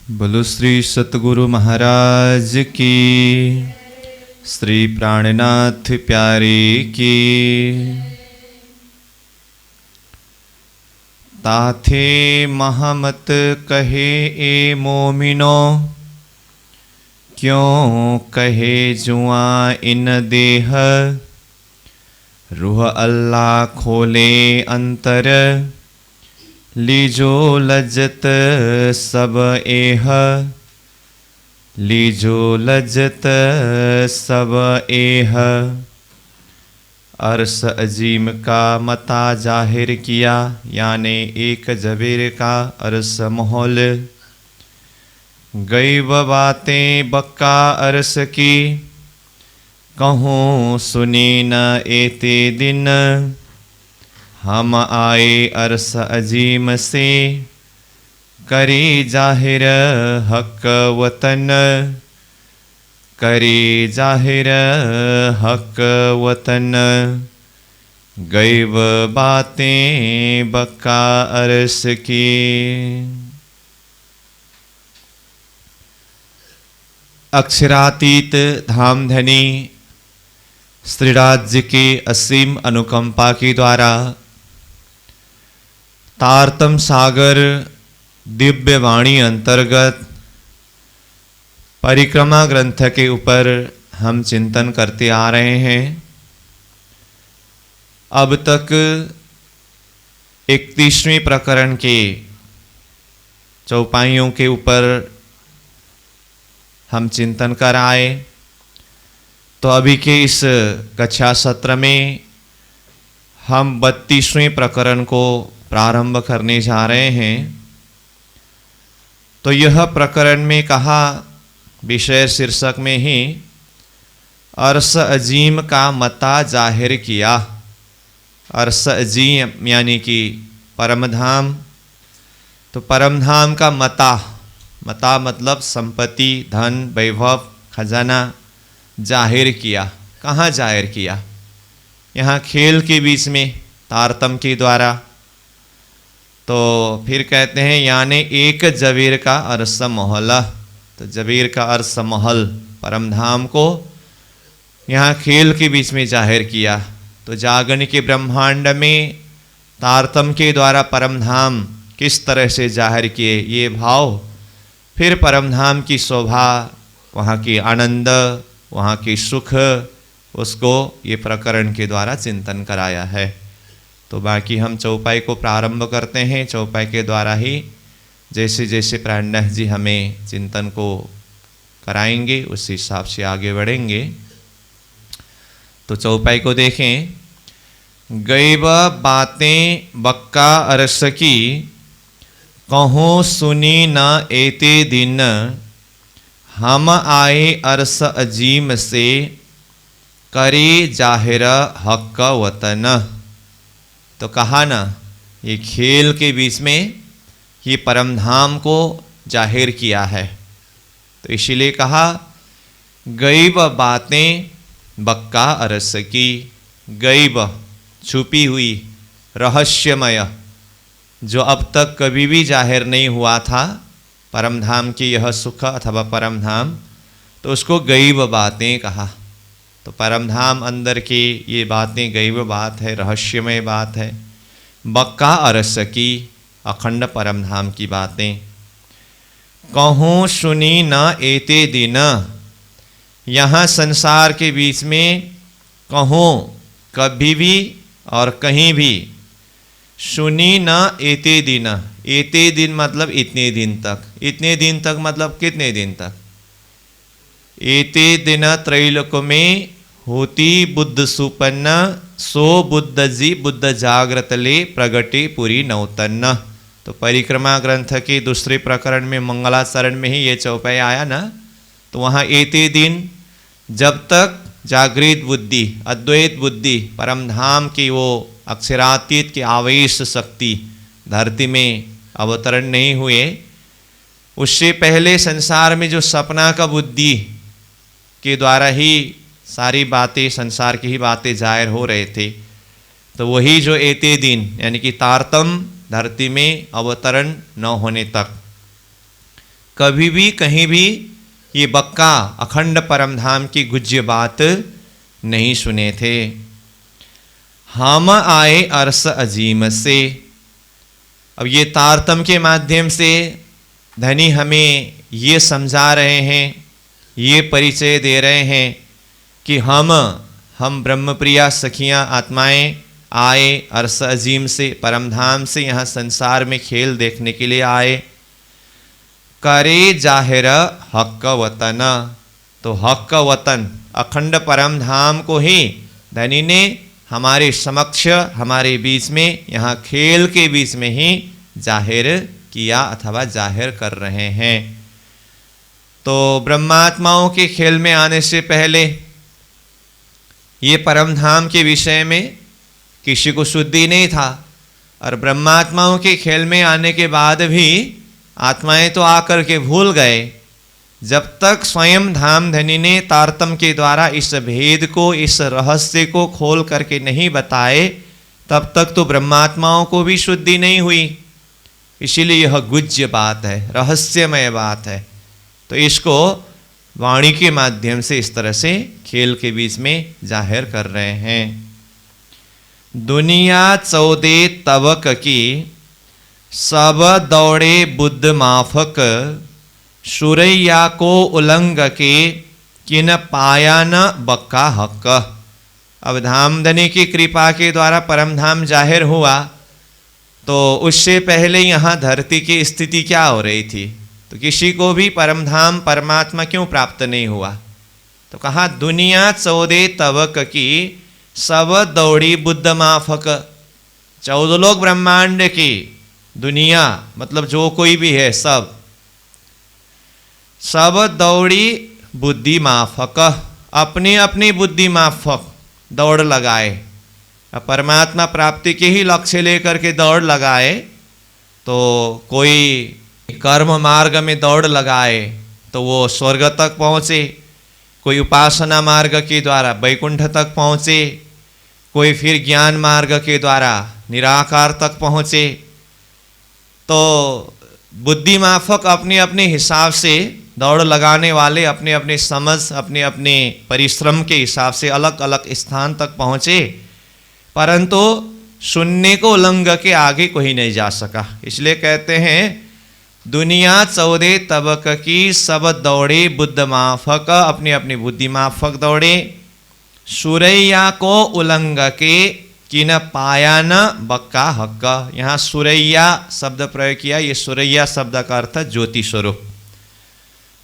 बोलो श्री सतगुरु महाराज की, श्री प्राणनाथ प्यारे की। ताथे महमत कहे ए मोमिनो, क्यों कहे जुआ इन देह। रूह अल्लाह खोले अंतर, लीजो लज्जत सब एह। लीजो लज्जत सब एह। अरस अजीम का मता जाहिर किया, यानी एक जबीर का अरस माहौल। गैब बातें बक्का अरस की, कहूँ सुनी न एते दिन। हम आए अरस अजीम से, करी जाहिर हक वतन। करी जाहिर हक वतन। गैब बातें बक्का अरस की। अक्षरातीत धामधनी श्री राज्य के असीम अनुकंपा के द्वारा तारतम सागर दिव्य वाणी अंतर्गत परिक्रमा ग्रंथ के ऊपर हम चिंतन करते आ रहे हैं। अब तक 31वें प्रकरण के चौपाइयों के ऊपर हम चिंतन कर आए। तो अभी के इस कक्षा सत्र में हम 32वें प्रकरण को प्रारंभ करने जा रहे हैं। तो यह प्रकरण में कहा, विषय शीर्षक में ही अरस अजीम का मता जाहिर किया। अरस अजीम यानी कि परमधाम। तो परमधाम का मता, मता मतलब संपत्ति, धन, वैभव, खजाना जाहिर किया। कहाँ जाहिर किया? यहाँ खेल के बीच में तारतम के द्वारा। तो फिर कहते हैं यानी एक जबीर का अरस महल। तो जबीर का अरस महल परमधाम को यहाँ खेल के बीच में जाहिर किया। तो जागरण के ब्रह्मांड में तारतम के द्वारा परमधाम किस तरह से जाहिर किए, ये भाव, फिर परमधाम की शोभा, वहाँ की आनंद, वहाँ की सुख, उसको ये प्रकरण के द्वारा चिंतन कराया है। तो बाकी हम चौपाई को प्रारंभ करते हैं। चौपाई के द्वारा ही जैसे जैसे प्राणनाथ जी हमें चिंतन को कराएंगे उस हिसाब से आगे बढ़ेंगे। तो चौपाई को देखें। गैब बातें बक्का अरस की, कहूँ सुनी न एते दिन। हम आए अरस अजीम से, करे जाहिर हक वतन। तो कहा ना, ये खेल के बीच में ये परमधाम को जाहिर किया है। तो इसीलिए कहा गैब बातें बक्का अरस की। गैब छुपी हुई, रहस्यमय, जो अब तक कभी भी जाहिर नहीं हुआ था, परमधाम की यह सुख अथवा परमधाम, तो उसको गैब बातें कहा। तो परमधाम अंदर की ये बातें गैब बात है, रहस्यमय बात है। बक्का अरस की, अखंड परमधाम की बातें। कहूँ सुनी न एते दिन। यहाँ संसार के बीच में कहूँ कभी भी और कहीं भी, सुनी न एते दिन। एते दिन मतलब इतने दिन तक। इतने दिन तक मतलब कितने दिन तक? एते दिन त्रैलोक में होती बुद्ध सुपन्न, सो बुद्ध जी बुद्ध जागृत ले प्रगटे पुरी नौतन्न। तो परिक्रमा ग्रंथ के दूसरे प्रकरण में मंगलाचरण में ही ये चौपाई आया ना। तो वहाँ एते दिन, जब तक जागृत बुद्धि, अद्वैत बुद्धि, परमधाम की वो अक्षरातीत की आवेश शक्ति धरती में अवतरण नहीं हुए, उससे पहले संसार में जो सपना का बुद्धि के द्वारा ही सारी बातें, संसार की ही बातें जाहिर हो रहे थे। तो वही जो एते दिन यानी कि तारतम धरती में अवतरण न होने तक कभी भी कहीं भी ये बक्का अखंड परम धाम की गुज्य बात नहीं सुने थे। हम आए अर्स अजीम से। अब ये तारतम के माध्यम से धनी हमें ये समझा रहे हैं, ये परिचय दे रहे हैं कि हम ब्रह्मप्रिया सखियाँ आत्माएं आए अर्स अजीम से, परमधाम से, यहाँ संसार में खेल देखने के लिए आए। करे जाहिर हक वतन, तो हक वतन अखंड परमधाम को ही धनी ने हमारे समक्ष, हमारे बीच में, यहाँ खेल के बीच में ही जाहिर किया अथवा जाहिर कर रहे हैं। तो ब्रह्मात्माओं के खेल में आने से पहले ये परमधाम के विषय में किसी को शुद्धि नहीं था, और ब्रह्मात्माओं के खेल में आने के बाद भी आत्माएं तो आकर के भूल गए। जब तक स्वयं धाम धनी ने तारतम के द्वारा इस भेद को, इस रहस्य को खोल करके नहीं बताए, तब तक तो ब्रह्मात्माओं को भी शुद्धि नहीं हुई। इसीलिए यह गुज्य बात है, रहस्यमय बात है। तो इसको वाणी के माध्यम से इस तरह से खेल के बीच में जाहिर कर रहे हैं। दुनिया 14 तवक की, सब दौड़े बुद्ध माफक, सुरैया को उलंग के, किन पाया न बक्का हक। अब धामधनी की कृपा के द्वारा परमधाम जाहिर हुआ, तो उससे पहले यहाँ धरती की स्थिति क्या हो रही थी? तो किसी को भी परमधाम परमात्मा क्यों प्राप्त नहीं हुआ? तो कहा दुनिया 14 तवक की, सब दौड़ी बुद्ध माफक। 14 लोक ब्रह्मांड की दुनिया मतलब जो कोई भी है, सब दौड़ी बुद्धि माफक, अपनी अपनी बुद्धि माफक दौड़ लगाए। अब परमात्मा प्राप्ति के ही लक्ष्य लेकर के दौड़ लगाए, तो कोई कर्म मार्ग में दौड़ लगाए तो वो स्वर्ग तक पहुँचे, कोई उपासना मार्ग के द्वारा वैकुंठ तक पहुँचे, कोई फिर ज्ञान मार्ग के द्वारा निराकार तक पहुँचे। तो बुद्धि माफक अपने अपने हिसाब से दौड़ लगाने वाले अपने अपने समझ, अपने अपने परिश्रम के हिसाब से अलग अलग स्थान तक पहुँचे, परंतु शून्य को उल्लंघ के आगे कोई नहीं जा सका। इसलिए कहते हैं दुनिया 14 तबक की, सब दौड़े बुद्ध माफक, अपनी अपनी बुद्धि माफक दौड़े। सुरैया को उल्लंघ के, किन पाया न बक्का हक। यहाँ सुरैया शब्द प्रयोग किया। ये सुरैया शब्द का अर्थ ज्योति स्वरूप।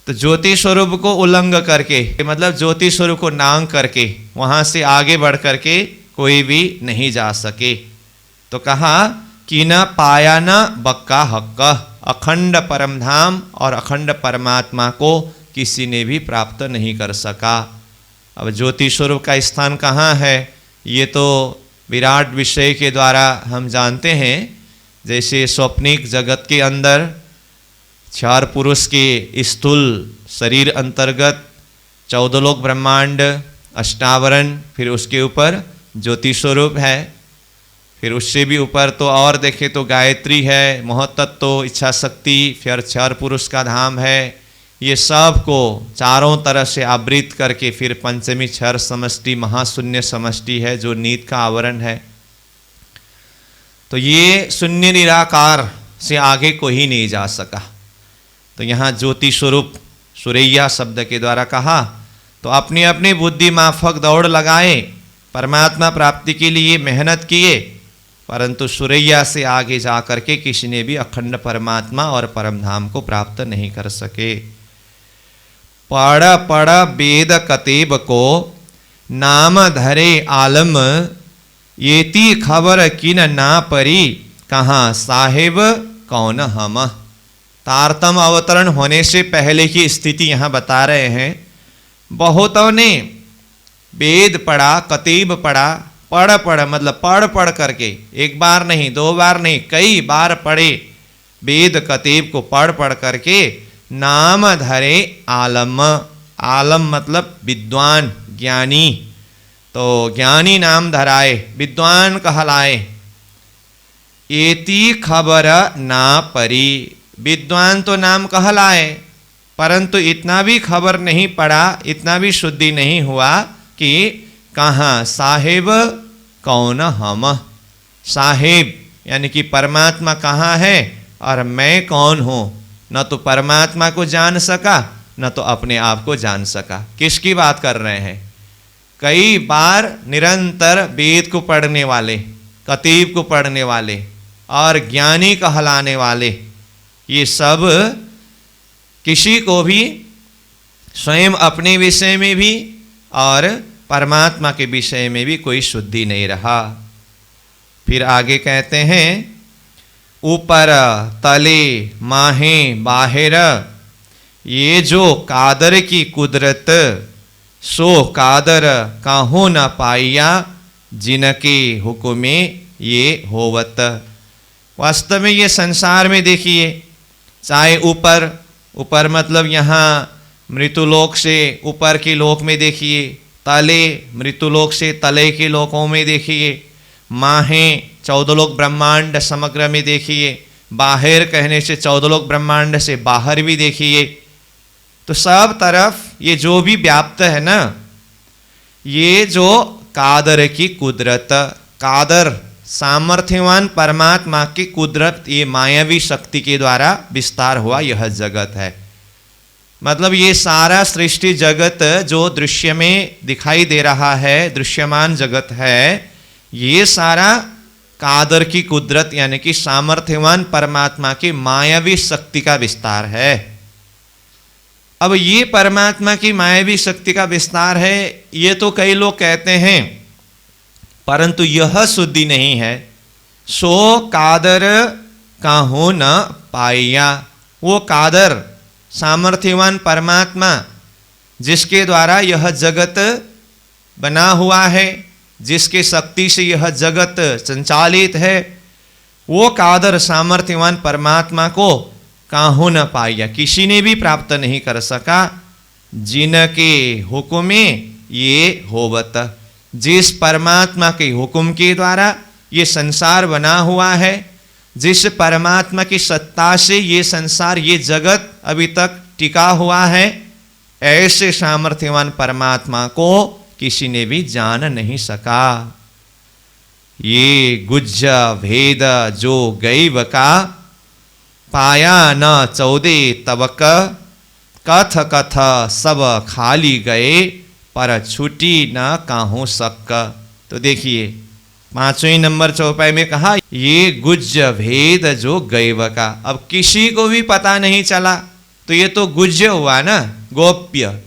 तो ज्योति स्वरूप को उल्लंघ करके मतलब ज्योति स्वरूप को नांग करके वहाँ से आगे बढ़ करके कोई भी नहीं जा सके। तो कहा कि न पाया न बक्का हक, अखंड परमधाम और अखंड परमात्मा को किसी ने भी प्राप्त नहीं कर सका। अब ज्योति स्वरूप का स्थान कहाँ है, ये तो विराट विषय के द्वारा हम जानते हैं। जैसे स्वप्निक जगत के अंदर 4 पुरुष के स्थूल शरीर अंतर्गत 14 लोक ब्रह्मांड, अष्टावरण, फिर उसके ऊपर ज्योति स्वरूप है, फिर उससे भी ऊपर तो और देखे तो गायत्री है, महतत्व, इच्छा शक्ति, फिर 4 पुरुष का धाम है। ये सब को चारों तरफ से आवृत करके फिर पंचमी क्षर समष्टि, महाशून्य समष्टि है जो नीत का आवरण है। तो ये शून्य निराकार से आगे कोई नहीं जा सका। तो यहाँ ज्योति स्वरूप सुरैया शब्द के द्वारा कहा, तो अपनी अपनी बुद्धि माफक दौड़ लगाए, परमात्मा प्राप्ति के लिए मेहनत किए, परंतु सुरैया से आगे जा करके किसी ने भी अखंड परमात्मा और परमधाम को प्राप्त नहीं कर सके। पढ़ पढ़ वेद कतेब को, नाम धरे आलम, येती खबर किन ना परी, कहाँ साहेब कौन हम। तारतम अवतरण होने से पहले की स्थिति यहाँ बता रहे हैं। बहुतों ने वेद पढ़ा, कतीब पढ़ा, पढ़ मतलब पढ़ करके, एक बार नहीं, 2 बार नहीं, कई बार पढ़े वेद कतीब को पढ़ करके। नाम धरे आलम, आलम मतलब विद्वान, ज्ञानी, तो ज्ञानी नाम धराए, विद्वान कहलाए। एती खबर ना परी, विद्वान तो नाम कहलाए, परंतु इतना भी खबर नहीं पड़ा, इतना भी शुद्धि नहीं हुआ कि कहाँ साहेब कौन हम। साहेब यानी कि परमात्मा कहाँ है और मैं कौन हूँ, न तो परमात्मा को जान सका न तो अपने आप को जान सका। किसकी बात कर रहे हैं? कई बार निरंतर वेद को पढ़ने वाले, कतीब को पढ़ने वाले और ज्ञानी कहलाने वाले, ये सब किसी को भी स्वयं अपने विषय में भी और परमात्मा के विषय में भी कोई शुद्धि नहीं रहा। फिर आगे कहते हैं ऊपर तले माहे बाहिर, ये जो कादर की कुदरत सो कादर काहू न पाइया, जिनके हुक्मे ये होवत। वास्तव में ये संसार में देखिए, चाहे ऊपर, ऊपर मतलब यहाँ मृत्युलोक से ऊपर के लोक में देखिए, तले मृत्युलोक से तले के लोकों में देखिए, माहे 14 लोक ब्रह्मांड समग्र में देखिए, बाहर कहने से 14 लोक ब्रह्मांड से बाहर भी देखिए, तो सब तरफ ये जो भी व्याप्त है ना, ये जो कादर की कुदरत, कादर सामर्थ्यवान परमात्मा की कुदरत, ये मायावी शक्ति के द्वारा विस्तार हुआ यह जगत है। मतलब ये सारा सृष्टि जगत जो दृश्य में दिखाई दे रहा है, दृश्यमान जगत है, ये सारा कादर की कुदरत यानी कि सामर्थ्यवान परमात्मा की मायावी शक्ति का विस्तार है। अब ये परमात्मा की मायावी शक्ति का विस्तार है, ये तो कई लोग कहते हैं, परंतु यह शुद्धि नहीं है। सो कादर काहू न पाइया, वो कादर सामर्थ्यवान परमात्मा जिसके द्वारा यह जगत बना हुआ है, जिसके शक्ति से यह जगत संचालित है, वो कादर सामर्थ्यवान परमात्मा को काहू न पाइया, किसी ने भी प्राप्त नहीं कर सका। जिनके हुक्मे ये होवत, जिस परमात्मा के हुक्म के द्वारा ये संसार बना हुआ है, जिस परमात्मा की सत्ता से ये संसार, ये जगत अभी तक टिका हुआ है, ऐसे सामर्थ्यवान परमात्मा को किसी ने भी जान नहीं सका। ये गुज्ज भेद जो गैव का, पाया न 14 तबक, कथ कथ सब खाली गए, पर छुटी न काहू सक। तो देखिए 5वें नंबर चौपाई में कहा ये गुज्ज भेद जो गैव का, अब किसी को भी पता नहीं चला, तो ये तो गुज्ज हुआ ना, गोप्य,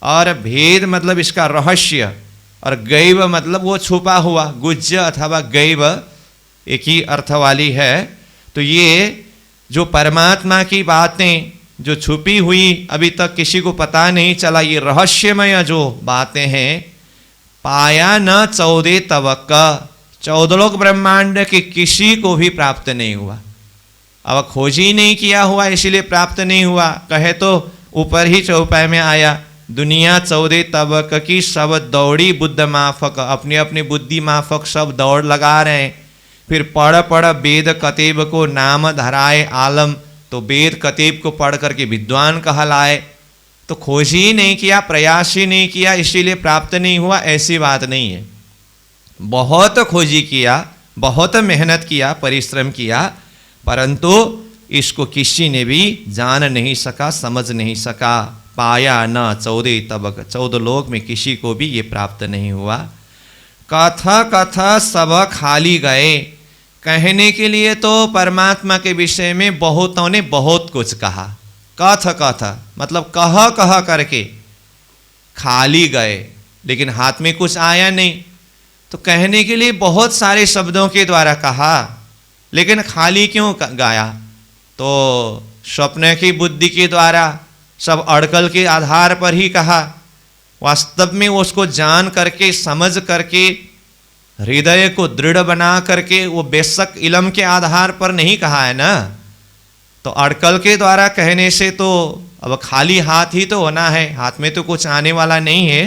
और भेद मतलब इसका रहस्य, और गैव मतलब वो छुपा हुआ। गुज्ज अथवा गैव एक ही अर्थ वाली है। तो ये जो परमात्मा की बातें जो छुपी हुई अभी तक किसी को पता नहीं चला, ये रहस्यमय जो बातें हैं, पाया न 14 तबक, 14 लोक ब्रह्मांड के किसी को भी प्राप्त नहीं हुआ। अब खोज ही नहीं किया हुआ इसीलिए प्राप्त नहीं हुआ। कहे तो ऊपर ही चौपाई में आया, दुनिया 14 तबक की सब दौड़ी बुद्ध माफक, अपनी अपनी बुद्धि माफक सब दौड़ लगा रहे हैं। फिर पढ़ पढ़ वेद कतीब को नाम धराए आलम, तो वेद कतीब को पढ़ करके विद्वान कहलाए। तो खोज ही नहीं किया, प्रयास ही नहीं किया, इसीलिए प्राप्त नहीं हुआ, ऐसी बात नहीं है। बहुत खोजी किया, बहुत मेहनत किया, परिश्रम किया, परंतु इसको किसी ने भी जान नहीं सका, समझ नहीं सका। पाया न 14 तबक, 14 लोक में किसी को भी ये प्राप्त नहीं हुआ। कथ कथ सब खाली गए, कहने के लिए तो परमात्मा के विषय में बहुतों ने बहुत कुछ कहा। कथ कथ मतलब कह कह करके खाली गए, लेकिन हाथ में कुछ आया नहीं। तो कहने के लिए बहुत सारे शब्दों के द्वारा कहा, लेकिन खाली क्यों गाया? तो स्वप्न की बुद्धि के द्वारा सब अड़कल के आधार पर ही कहा। वास्तव में उसको जान करके, समझ करके, हृदय को दृढ़ बना करके वो बेशक इल्म के आधार पर नहीं कहा है ना। तो अड़कल के द्वारा कहने से तो अब खाली हाथ ही तो होना है, हाथ में तो कुछ आने वाला नहीं है।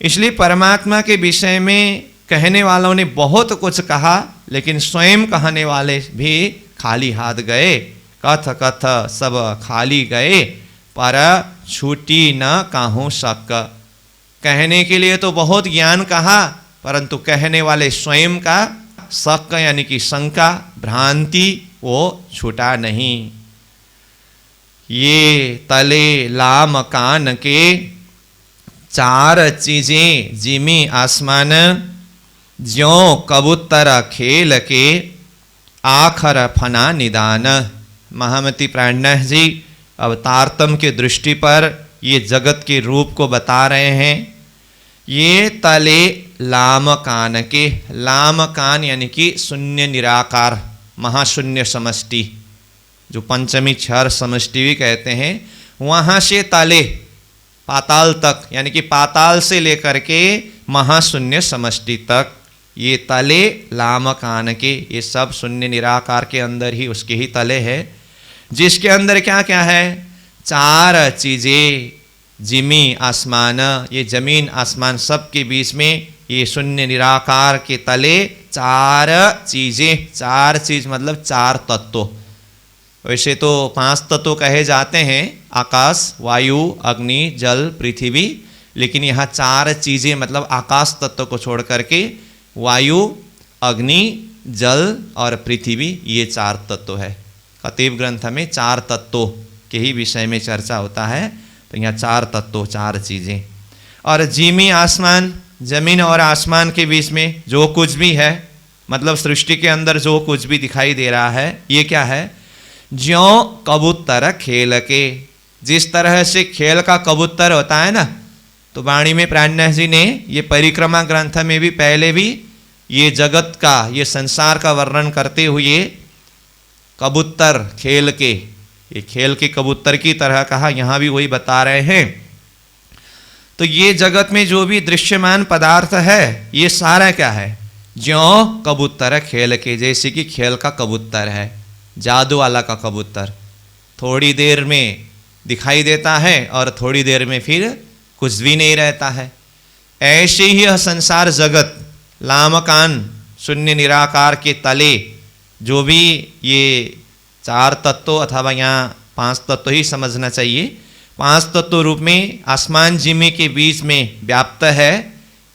इसलिए परमात्मा के विषय में कहने वालों ने बहुत कुछ कहा, लेकिन स्वयं कहने वाले भी खाली हाथ गए। कथ कथ सब खाली गए, पर छूटी न काहू शक। कहने के लिए तो बहुत ज्ञान कहा, परंतु कहने वाले स्वयं का शक यानी कि शंका, भ्रांति वो छूटा नहीं। ये तले लाम कान के चार चीजें जिमी आसमान, ज्यों कबूतर खेल के आखर फना निदान। महामती प्राणनाथ जी अवतारतम के दृष्टि पर ये जगत के रूप को बता रहे हैं। ये तले लाम कान के, लाम कान यानी कि शून्य निराकार महाशून्य समष्टि, जो पंचमी क्षर समष्टि भी कहते हैं, वहाँ से तले पाताल तक यानी कि पाताल से लेकर के महाशून्य समष्टि तक, ये तले लाम कान के, ये सब शून्य निराकार के अंदर ही उसके ही तले है, जिसके अंदर क्या क्या है? चार चीजें जिमी आसमान, ये जमीन आसमान सब के बीच में ये शून्य निराकार के तले चार चीजें, चार चीज मतलब चार तत्व। वैसे तो पांच तत्व कहे जाते हैं, आकाश, वायु, अग्नि, जल, पृथ्वी, लेकिन यहाँ चार चीजें मतलब आकाश तत्व को छोड़ करके वायु, अग्नि, जल और पृथ्वी, ये चार तत्व है। कतीब ग्रंथ में चार तत्वों के ही विषय में चर्चा होता है, तो यहाँ चार तत्व, चार चीजें। और जिमी आसमान, जमीन और आसमान के बीच में जो कुछ भी है, मतलब सृष्टि के अंदर जो कुछ भी दिखाई दे रहा है, ये क्या है? ज्यों कबूतर खेल के, जिस तरह से खेल का कबूतर होता है ना, तो वाणी में प्राणनाथ जी ने ये परिक्रमा ग्रंथ में भी पहले भी ये जगत का, ये संसार का वर्णन करते हुए कबूतर खेल के, ये खेल के कबूतर की तरह कहा, यहाँ भी वही बता रहे हैं। तो ये जगत में जो भी दृश्यमान पदार्थ है, ये सारा क्या है? ज्यों कबूतर खेल के, जैसे कि खेल का कबूतर है, जादू वाला का कबूतर, थोड़ी देर में दिखाई देता है और थोड़ी देर में फिर कुछ भी नहीं रहता है। ऐसे ही यह संसार जगत लामकान शून्य निराकार के तले जो भी ये चार तत्व अथवा यहाँ पांच तत्व ही समझना चाहिए, पांच तत्व रूप में आसमान जिमी के बीच में व्याप्त है।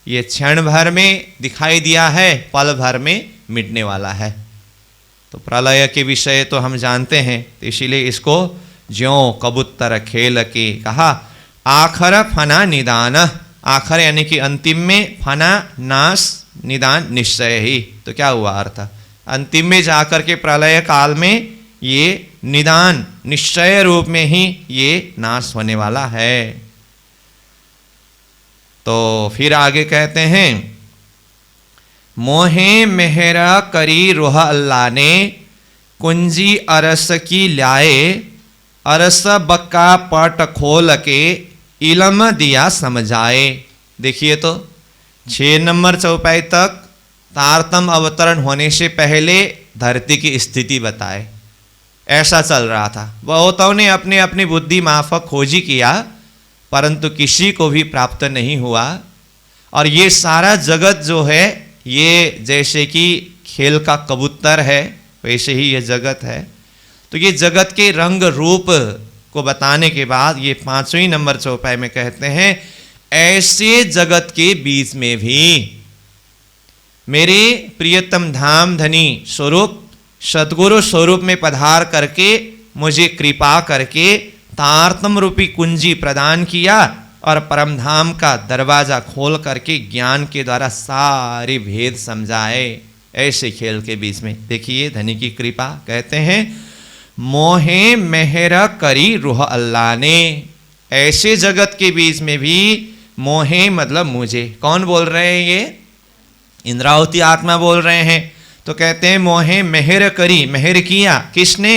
ये क्षण भर में दिखाई दिया है, पल भर में मिटने वाला है। तो प्रलय के विषय तो हम जानते हैं, तो इसीलिए इसको ज्यों कबूतर खेल के कहा। आखर फना निदान, आखर यानी कि अंतिम में, फना नाश, निदान निश्चय ही। तो क्या हुआ अर्थ? अंतिम में जाकर के प्रलय काल में ये निदान निश्चय रूप में ही ये नाश होने वाला है। तो फिर आगे कहते हैं, मोहे मेहरा करी रुह अल्लाह ने, कुंजी अरस की ल्याए, अरस बक्का पट खोल के, इलम दिया समझाए। देखिए तो 6 नंबर चौपाई तक तारतम अवतरण होने से पहले धरती की स्थिति बताए। ऐसा चल रहा था, बहुतों ने अपने अपनी बुद्धि माफक खोजी किया, परंतु किसी को भी प्राप्त नहीं हुआ। और ये सारा जगत जो है, ये जैसे कि खेल का कबूतर है, वैसे ही ये जगत है। तो ये जगत के रंग रूप को बताने के बाद ये 5वें नंबर चौपाई में कहते हैं, ऐसे जगत के बीच में भी मेरे प्रियतम धाम धनी स्वरूप सद्गुरु स्वरूप में पधार करके मुझे कृपा करके तारतम रूपी कुंजी प्रदान किया और परम धाम का दरवाजा खोल करके ज्ञान के द्वारा सारे भेद समझाए। ऐसे खेल के बीच में देखिए धनी की कृपा। कहते हैं, मोहे मेहर करी रुह अल्लाह ने, ऐसे जगत के बीच में भी मोहे मतलब मुझे। कौन बोल रहे हैं? ये इंद्रावती आत्मा बोल रहे हैं। तो कहते हैं मोहे मेहर करी, मेहर किया किसने?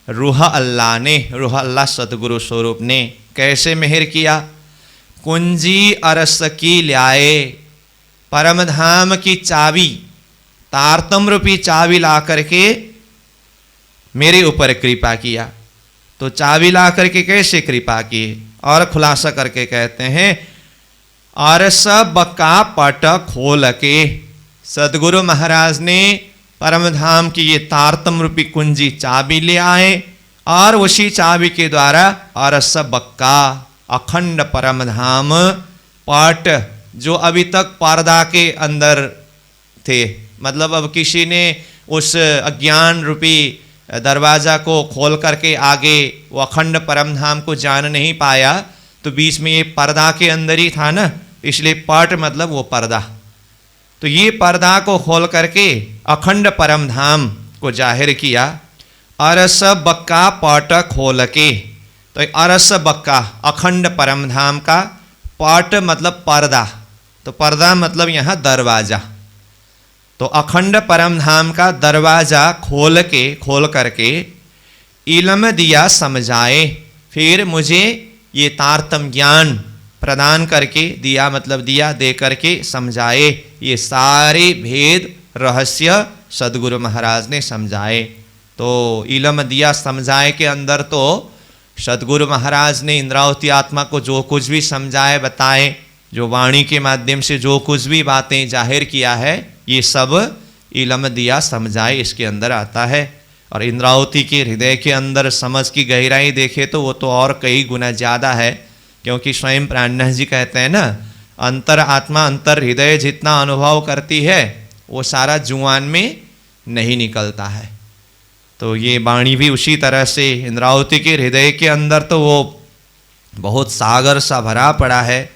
रूह अल्लाह ने, रूह अल्लाह सतगुरु स्वरूप ने। कैसे मेहर किया? कुंजी अरस की ल्याए, परम धाम की चाबी, तारतम रूपी चाबी ला करके मेरे ऊपर कृपा किया। तो चाबी ला करके कैसे कृपा की? और खुलासा करके कहते हैं, अरस बका पट खोल के, सदगुरु महाराज ने परम धाम की ये तारतम रूपी कुंजी चाबी ले आए और उसी चाबी के द्वारा अरस बक्का अखंड परम धाम पट, जो अभी तक पर्दा के अंदर थे, मतलब अब किसी ने उस अज्ञान रूपी दरवाज़ा को खोल करके आगे वो अखंड परम धाम को जान नहीं पाया, तो बीच में ये पर्दा के अंदर ही था ना, इसलिए पट मतलब वो पर्दा। तो ये पर्दा को खोल करके अखंड परम धाम को जाहिर किया। अरस बक्का पट खोल के, तो अरस बक्का अखंड परम धाम का, पट मतलब पर्दा, तो पर्दा मतलब यहाँ दरवाजा। तो अखंड परम धाम का दरवाजा खोल करके इल्म दिया समझाए, फिर मुझे ये तारतम ज्ञान प्रदान करके, दिया मतलब दिया, दे करके समझाए, ये सारे भेद रहस्य सदगुरु महाराज ने समझाए। तो इल्म दिया समझाए के अंदर तो सदगुरु महाराज ने इंद्रावती आत्मा को जो कुछ भी समझाए बताए, जो वाणी के माध्यम से जो कुछ भी बातें जाहिर किया है, ये सब इल्म दिया समझाए इसके अंदर आता है। और इंद्रावती के हृदय के अंदर समझ की गहराई देखे तो वो तो और कई गुना ज़्यादा है, क्योंकि स्वयं प्राणनाथ जी कहते हैं ना, अंतर आत्मा अंतर हृदय जितना अनुभव करती है वो सारा जुआन में नहीं निकलता है। तो ये वाणी भी उसी तरह से इंद्रावती के हृदय के अंदर तो वो बहुत सागर सा भरा पड़ा है,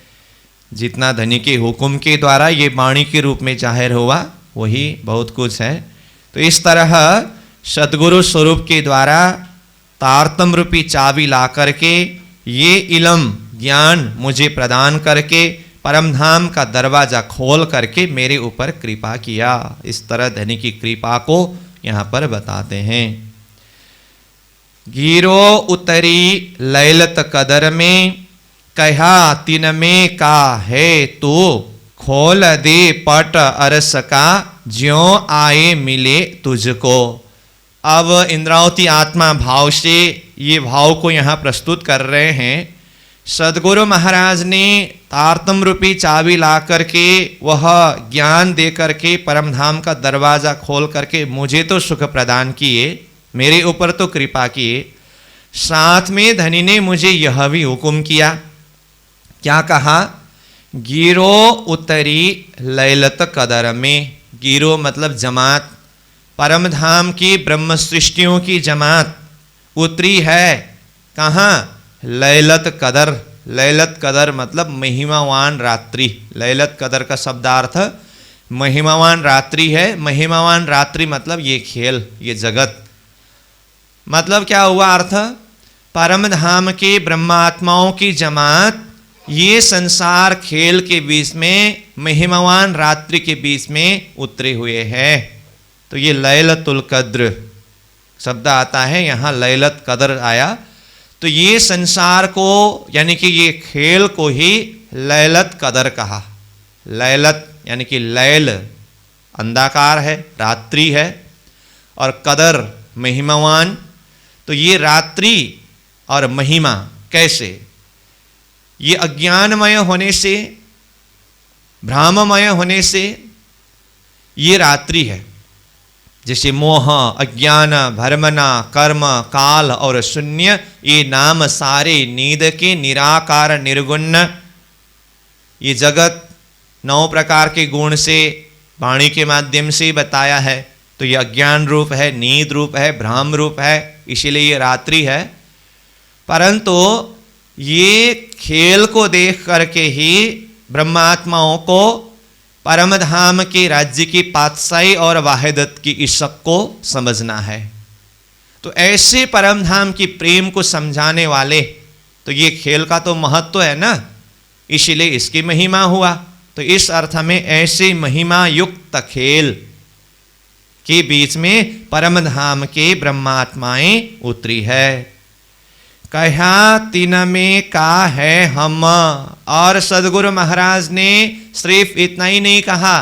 जितना धनी के हुक्म के द्वारा ये वाणी के रूप में जाहिर हुआ वही बहुत कुछ है। तो इस तरह सदगुरु स्वरूप के द्वारा तारतम रूपी चाबी ला करके ये इल्म ज्ञान मुझे प्रदान करके परम धाम का दरवाजा खोल करके मेरे ऊपर कृपा किया। इस तरह धनी की कृपा को यहाँ पर बताते हैं। गिरो उतरी लैलत कदर में, कहा तिन में का है तो, खोल दे पट अरस का, ज्यों आए मिले तुझको। अब इंद्रावती आत्मा भाव से ये भाव को यहाँ प्रस्तुत कर रहे हैं। सदगुरु महाराज ने तारतम रूपी चाबी ला करके वह ज्ञान दे करके परम धाम का दरवाज़ा खोल करके मुझे तो सुख प्रदान किए, मेरे ऊपर तो कृपा किए, साथ में धनी ने मुझे यह भी हुक्म किया, क्या कहा, गिरो उतरी लैलत कदर में। गिरो मतलब जमात, परम धाम की ब्रह्म सृष्टियों की जमात उतरी है कहाँ, लैलत कदर। लैलत कदर मतलब महिमावान रात्रि। लैलत कदर का शब्दार्थ महिमावान रात्रि है। महिमावान रात्रि मतलब ये खेल, ये जगत। मतलब क्या हुआ अर्थ, परम धाम के ब्रह्मात्माओं की जमात ये संसार खेल के बीच में, महिमावान रात्रि के बीच में उतरे हुए हैं। तो ये लैलतुल कद्र शब्द आता है, यहाँ लैलत कदर आया। तो ये संसार को यानी कि ये खेल को ही लैलत कदर कहा। लैलत यानी कि लैल अंधाकार है, रात्रि है, और कदर महिमावान। तो ये रात्रि और महिमा कैसे, ये अज्ञानमय होने से, भ्राममय होने से ये रात्रि है। जैसे मोह, अज्ञान, भरमना, कर्म, काल और शून्य, ये नाम सारे नींद के निराकार निर्गुण। ये जगत 9 प्रकार के गुण से वाणी के माध्यम से बताया है। तो ये अज्ञान रूप है, नींद रूप है, भ्राम रूप है, इसीलिए ये रात्रि है। परंतु ये खेल को देख करके ही ब्रह्मात्माओं को परम धाम के राज्य की पातशाही और वाहिदत की इश्क को समझना है। तो ऐसे परम धाम की प्रेम को समझाने वाले, तो ये खेल का तो महत्व है ना, इसीलिए इसकी महिमा हुआ। तो इस अर्थ में ऐसे महिमा युक्त खेल के बीच में परम धाम के ब्रह्मात्माएं उतरी है। कहा तिन में का है हम। और सदगुरु महाराज ने सिर्फ इतना ही नहीं कहा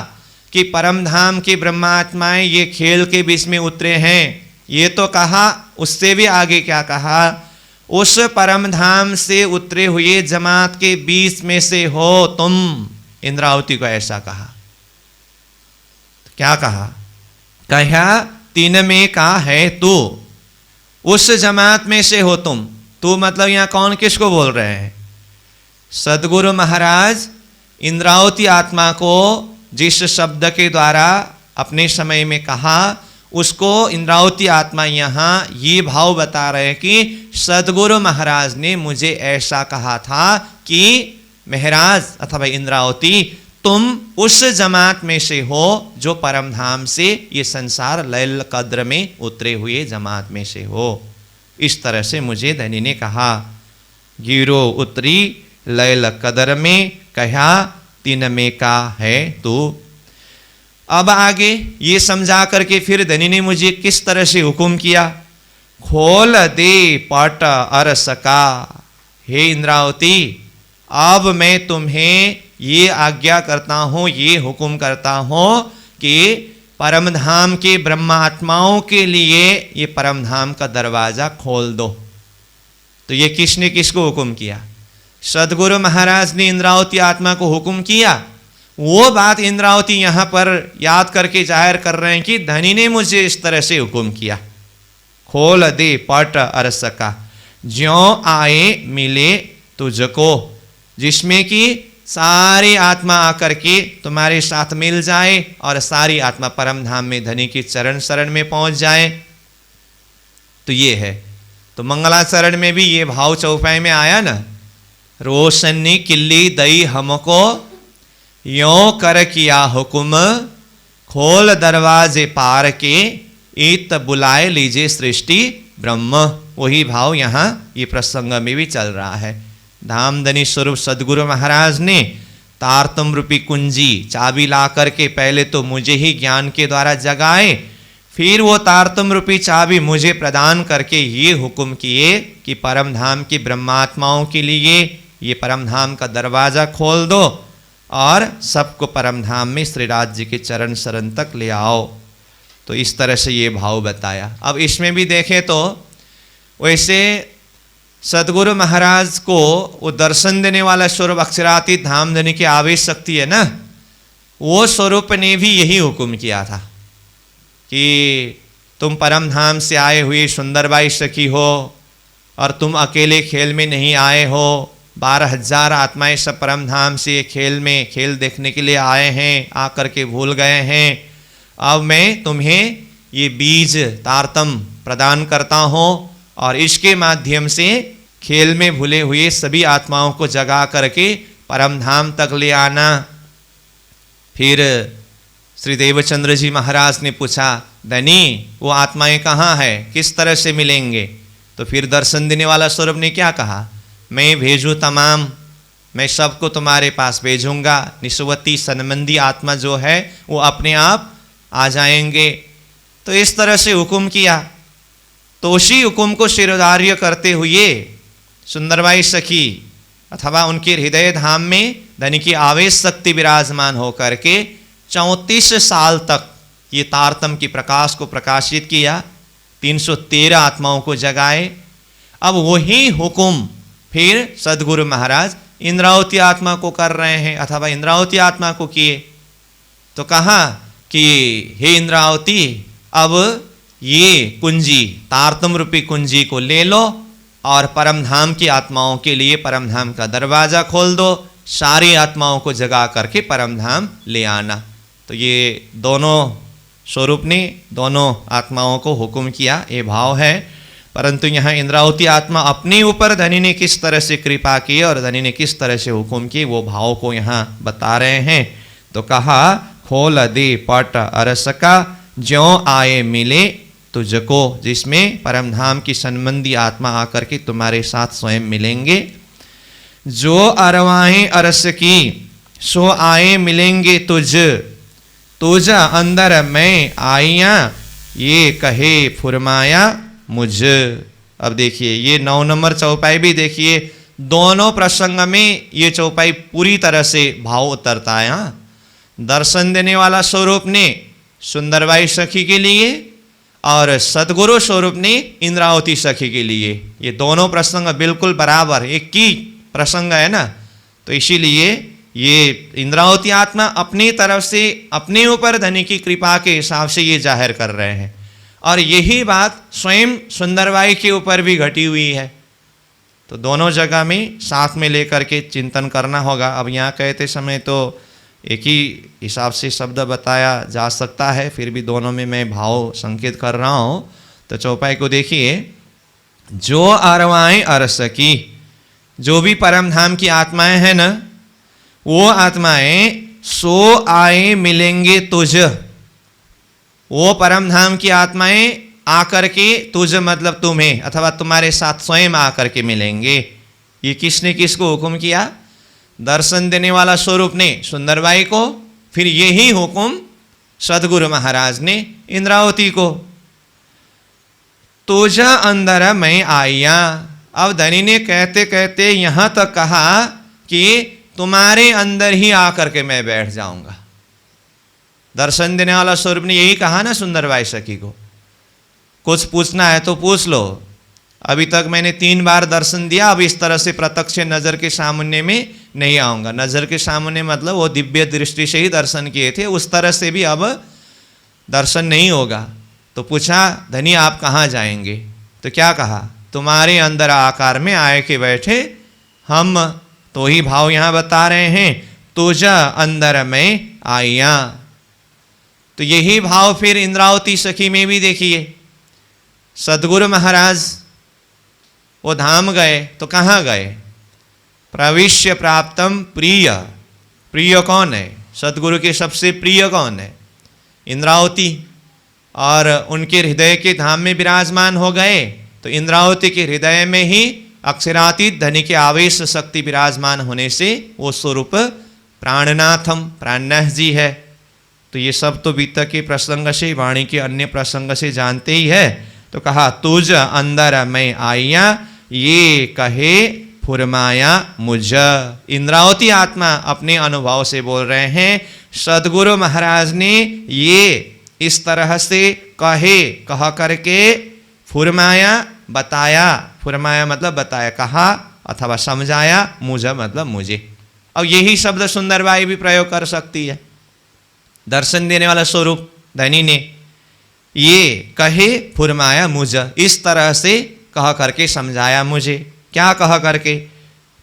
कि परम धाम की ब्रह्मात्माएं ये खेल के बीच में उतरे हैं, ये तो कहा, उससे भी आगे क्या कहा, उस परम धाम से उतरे हुए जमात के बीच में से हो तुम। इंद्रावती को ऐसा कहा। क्या कहा, कहा तीन में का है तू। उस जमात में से हो तुम। तू मतलब यहाँ कौन किसको बोल रहे हैं? सदगुरु महाराज इंद्रावती आत्मा को जिस शब्द के द्वारा अपने समय में कहा, उसको इंद्रावती आत्मा यहाँ ये भाव बता रहे हैं कि सदगुरु महाराज ने मुझे ऐसा कहा था कि महाराज अथवा इंद्रावती, तुम उस जमात में से हो जो परम धाम से ये संसार लैल कद्र में उतरे हुए जमात में से हो। इस तरह से मुझे धनी ने कहा। गिरो उतरी लैल कद्र में, कहा तीन में का है तू। अब आगे ये समझा करके फिर धनी ने मुझे किस तरह से हुक्म किया, खोल दे पट अरस का। हे इंद्रावती, अब मैं तुम्हें ये आज्ञा करता हूँ, ये हुक्म करता हूँ कि परम धाम के ब्रह्मात्माओं के लिए ये परम धाम का दरवाजा खोल दो। तो ये किसने किसको हुक्म किया? सदगुरु महाराज ने इंद्रावती आत्मा को हुक्म किया। वो बात इंद्रावती यहाँ पर याद करके जाहिर कर रहे हैं कि धनी ने मुझे इस तरह से हुक्म किया, खोल दे पट अरस का, ज्यों आए मिले तुझको, जिसमें कि सारी आत्मा आकर के तुम्हारे साथ मिल जाए और सारी आत्मा परम धाम में धनी के चरण शरण में पहुंच जाए। तो ये है। तो मंगलाचरण में भी ये भाव चौपाई में आया ना, रोशनी किल्ली दई हमको, यों कर किया हुकुम, खोल दरवाजे पार के, इत बुलाए लीजिए सृष्टि ब्रह्म। वही भाव यहाँ ये प्रसंग में भी चल रहा है। धामधनी स्वरूप सदगुरु महाराज ने तारतम रूपी कुंजी चाबी ला करके पहले तो मुझे ही ज्ञान के द्वारा जगाए, फिर वो तारतम रूपी चाबी मुझे प्रदान करके ये हुक्म किए कि परम धाम की ब्रह्मात्माओं के लिए ये परम धाम का दरवाज़ा खोल दो और सबको परम धाम में श्री राज जी के चरण शरण तक ले आओ। तो इस तरह से ये भाव बताया। अब इसमें भी देखें तो वैसे सदगुरु महाराज को वो दर्शन देने वाला स्वरूप अक्षरातीत धामधनी की आवेश शक्ति है ना, वो स्वरूप ने भी यही हुक्म किया था कि तुम परम धाम से आए हुए सुंदरबाई सखी हो और तुम अकेले खेल में नहीं आए हो। 12,000 आत्माएं सब परम धाम से खेल में खेल देखने के लिए आए हैं, आकर के भूल गए हैं। अब मैं तुम्हें ये बीज तारतम प्रदान करता हूँ और इसके माध्यम से खेल में भूले हुए सभी आत्माओं को जगा करके परम धाम तक ले आना। फिर श्री देवचंद्र जी महाराज ने पूछा, धनी वो आत्माएं कहाँ है, किस तरह से मिलेंगे? तो फिर दर्शन देने वाला स्वरूप ने क्या कहा, मैं भेजूँ तमाम, मैं सबको तुम्हारे पास भेजूँगा। निस्वती सनमंदी आत्मा जो है वो अपने आप आ जाएंगे। तो इस तरह से हुक्म किया। तो उसी हुक्म को शिरोधार्य करते हुए सुंदरबाई सखी अथवा उनके हृदय धाम में धनी की आवेश शक्ति विराजमान होकर के 34 साल तक ये तारतम की प्रकाश को प्रकाशित किया, 313 आत्माओं को जगाए। अब वही हुक्म फिर सदगुरु महाराज इंद्रावती आत्मा को कर रहे हैं अथवा इंद्रावती आत्मा को किए। तो कहा कि हे इंद्रावती, अब ये कुंजी तारतम रूपी कुंजी को ले लो और परम धाम की आत्माओं के लिए परम धाम का दरवाज़ा खोल दो, सारी आत्माओं को जगा करके परम धाम ले आना। तो ये दोनों स्वरूप ने दोनों आत्माओं को हुक्म किया, ये भाव है। परंतु यहाँ इंद्रावती आत्मा अपने ऊपर धनी ने किस तरह से कृपा की और धनी ने किस तरह से हुक्म की, वो भाव को यहाँ बता रहे हैं। तो कहा, खोल दे पट अरस का, ज्यों आए मिले तुझको, जिसमें परम धाम की संबंधी आत्मा आकर के तुम्हारे साथ स्वयं मिलेंगे। जो अरवाएं अरस की सो आए मिलेंगे तुझ, तुझ अंदर मैं आइया, ये कहे फुरमाया मुझ। अब देखिए ये 9 नंबर चौपाई भी देखिए, दोनों प्रसंग में ये चौपाई पूरी तरह से भाव उतरता है। दर्शन देने वाला स्वरूप ने सुंदरबाई सखी के लिए और सदगुरु स्वरूप ने इंद्रावती सखी के लिए, ये दोनों प्रसंग बिल्कुल बराबर एक ही प्रसंग है ना। तो इसीलिए ये इंद्रावती आत्मा अपनी तरफ से अपने ऊपर धनी की कृपा के हिसाब से ये जाहिर कर रहे हैं और यही बात स्वयं सुंदरबाई के ऊपर भी घटी हुई है। तो दोनों जगह में साथ में लेकर के चिंतन करना होगा। अब यहाँ कहते समय तो एक ही हिसाब से शब्द बताया जा सकता है, फिर भी दोनों में मैं भाव संकेत कर रहा हूँ। तो चौपाई को देखिए, जो अरवाएं अरस की, जो भी परम धाम की आत्माएं हैं ना, वो आत्माएं सो आए मिलेंगे तुझ। वो परम धाम की आत्माएं आकर के तुझ मतलब तुम्हें अथवा तुम्हारे साथ स्वयं आकर के मिलेंगे। ये किसने किसको हुक्म किया? दर्शन देने वाला स्वरूप ने सुंदरबाई को, फिर यही हुक्म सदगुरु महाराज ने इंद्रावती को। तुझ अंदर मैं आया। अब धनी ने कहते कहते यहां तक कहा कि तुम्हारे अंदर ही आकर के मैं बैठ जाऊंगा। दर्शन देने वाला स्वरूप ने यही कहा ना सुंदरबाई सखी को, कुछ पूछना है तो पूछ लो, अभी तक मैंने 3 बार दर्शन दिया, अब इस तरह से प्रत्यक्ष नज़र के सामने में नहीं आऊँगा। नज़र के सामने मतलब वो दिव्य दृष्टि से ही दर्शन किए थे, उस तरह से भी अब दर्शन नहीं होगा। तो पूछा, धनी आप कहाँ जाएंगे? तो क्या कहा? तुम्हारे अंदर आकार में आए के बैठे हम। तो ही भाव यहाँ बता रहे हैं, तुझ अंदर में आइया। तो यही भाव फिर इंद्रावती सखी में भी देखिए। सदगुरु महाराज वो धाम गए तो कहाँ गए? प्रविश्य प्राप्तम प्रिय। प्रिय कौन है? सदगुरु के सबसे प्रिय कौन है? इंद्रावती। और उनके हृदय के धाम में विराजमान हो गए तो इंद्रावती के हृदय में ही अक्षरातीत धनी के आवेश शक्ति विराजमान होने से वो स्वरूप प्राणनाथम प्राणनाथ जी है। तो ये सब तो बीतक के प्रसंग से, वाणी के अन्य प्रसंग से जानते ही है। तो कहा, तुझ अंदर मैं आइया, ये कहे फुरमाया मुझ। इंद्रावती आत्मा अपने अनुभव से बोल रहे हैं, सदगुरु महाराज ने ये इस तरह से कह करके फुरमाया, बताया। फुरमाया मतलब बताया, कहा अथवा समझाया, मुझ मतलब मुझे। अब यही शब्द सुंदरबाई भी प्रयोग कर सकती है। दर्शन देने वाला स्वरूप धनी ने ये कहे फुरमाया मुझ, इस तरह से कह करके समझाया मुझे। क्या कह करके?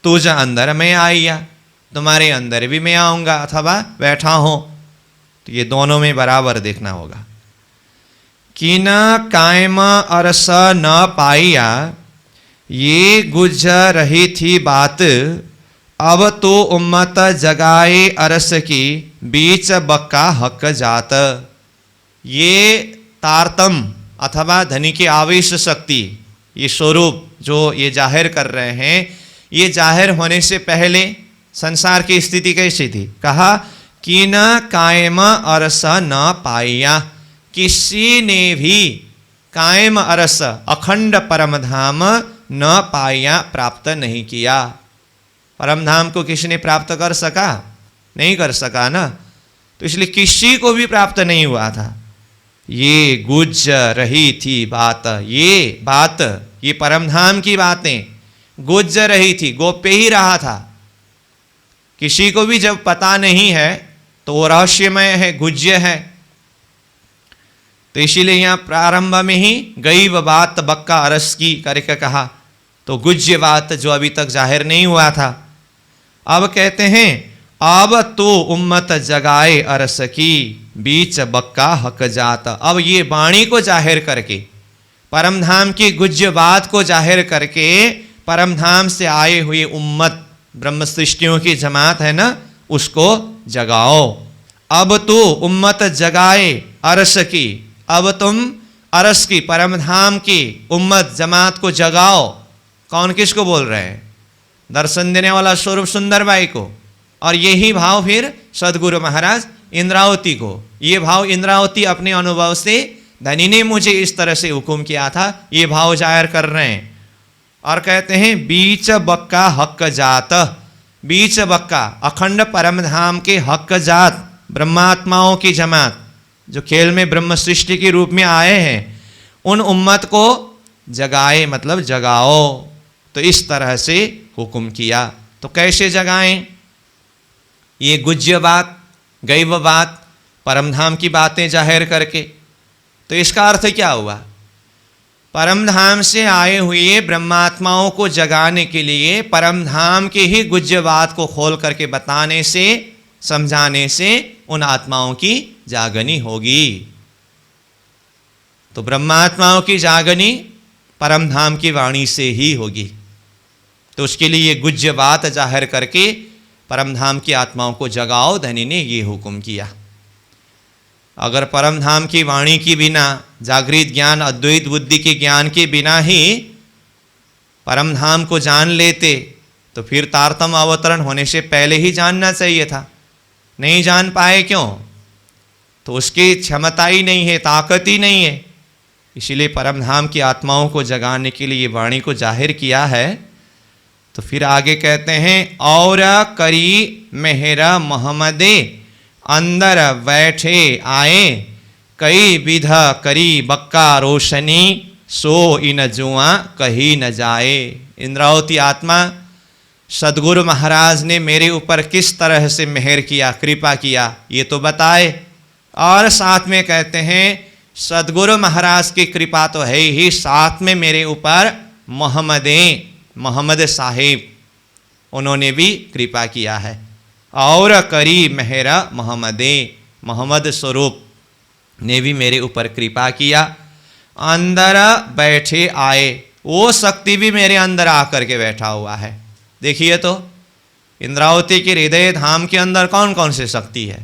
तुझ अंदर मैं आइया, तुम्हारे अंदर भी मैं आऊँगा अथवा बैठा हूँ। तो ये दोनों में बराबर देखना होगा। कि न कायम अरस न पाइया, ये गुज रही थी बात, अब तो उम्मत जगाए अरस की, बीच बक्का हक जात। ये तारतम अथवा धनी की आवेश शक्ति, ये स्वरूप जो ये जाहिर कर रहे हैं, ये जाहिर होने से पहले संसार की स्थिति कैसी थी? कहा कि न कायम अरस न पाइया, किसी ने भी कायम अरस अखंड परमधाम न पाया, प्राप्त नहीं किया। परमधाम को किसी ने प्राप्त कर सका? नहीं कर सका ना। तो इसलिए किसी को भी प्राप्त नहीं हुआ था। ये गुज रही थी बात, ये बात, ये परमधाम की बातें गुज रही थी, गोप्य ही रहा था। किसी को भी जब पता नहीं है तो वो रहस्यमय है, गुज्य है। तो इसीलिए यहाँ प्रारंभ में ही गईव बात बक्का अरस की करके कहा। तो गुज्य बात जो अभी तक जाहिर नहीं हुआ था, अब कहते हैं अब तो उम्मत जगाए अरस की, बीच बक्का हक जात। अब ये वाणी को जाहिर करके, परमधाम की गुज्य बात को जाहिर करके, परमधाम से आए हुए उम्मत ब्रह्म सृष्टियों की जमात है ना, उसको जगाओ। अब तो उम्मत जगाए अरस की, अब तुम अरस की परमधाम की उम्मत जमात को जगाओ। कौन किसको बोल रहे हैं? दर्शन देने वाला स्वरूप सुंदरबाई को। और यही भाव फिर सदगुरु महाराज इंद्रावती को, ये भाव इंद्रावती अपने अनुभव से, धनी ने मुझे इस तरह से हुक्म किया था, ये भाव जाहिर कर रहे हैं। और कहते हैं बीच बक्का हक जात। बीच बक्का अखंड परमधाम के हक जात ब्रह्मात्माओं की जमात, जो खेल में ब्रह्म सृष्टि के रूप में आए हैं, उन उम्मत को जगाए मतलब जगाओ। तो इस तरह से हुक्म किया। तो कैसे जगाएं? ये गुज्य बात, गैव बात, परमधाम की बातें जाहिर करके। तो इसका अर्थ क्या हुआ? परम धाम से आए हुए ब्रह्मात्माओं को जगाने के लिए परम धाम के ही गुज्य बात को खोल करके बताने से, समझाने से उन आत्माओं की जागनी होगी। तो ब्रह्मात्माओं की जागनी परम धाम की वाणी से ही होगी। तो उसके लिए गुज्य बात जाहिर करके परम धाम की आत्माओं को जगाओ, धनी ने ये हुक्म किया। अगर परम धाम की वाणी के बिना, जागृत ज्ञान अद्वैत बुद्धि के ज्ञान के बिना ही परम धाम को जान लेते तो फिर तारतम अवतरण होने से पहले ही जानना चाहिए था। नहीं जान पाए क्यों? तो उसकी क्षमता ही नहीं है, ताकत ही नहीं है। इसीलिए परम धाम की आत्माओं को जगाने के लिए वाणी को जाहिर किया है। तो फिर आगे कहते हैं, और करी मेहरा मोहम्मदे अंदर बैठे आए, कई विधा करी बक्का रोशनी, सो इन जुआ कहीं न जाए। इंद्रावती आत्मा सदगुरु महाराज ने मेरे ऊपर किस तरह से मेहर किया, कृपा किया, ये तो बताए। और साथ में कहते हैं सदगुरु महाराज की कृपा तो है ही, साथ में मेरे ऊपर मोहम्मद साहिब उन्होंने भी कृपा किया है। और करी मेहरा मोहम्मद स्वरूप ने भी मेरे ऊपर कृपा किया। अंदर बैठे आए, वो शक्ति भी मेरे अंदर आकर के बैठा हुआ है। देखिए तो इंद्रावती के हृदय धाम के अंदर कौन कौन सी शक्ति है?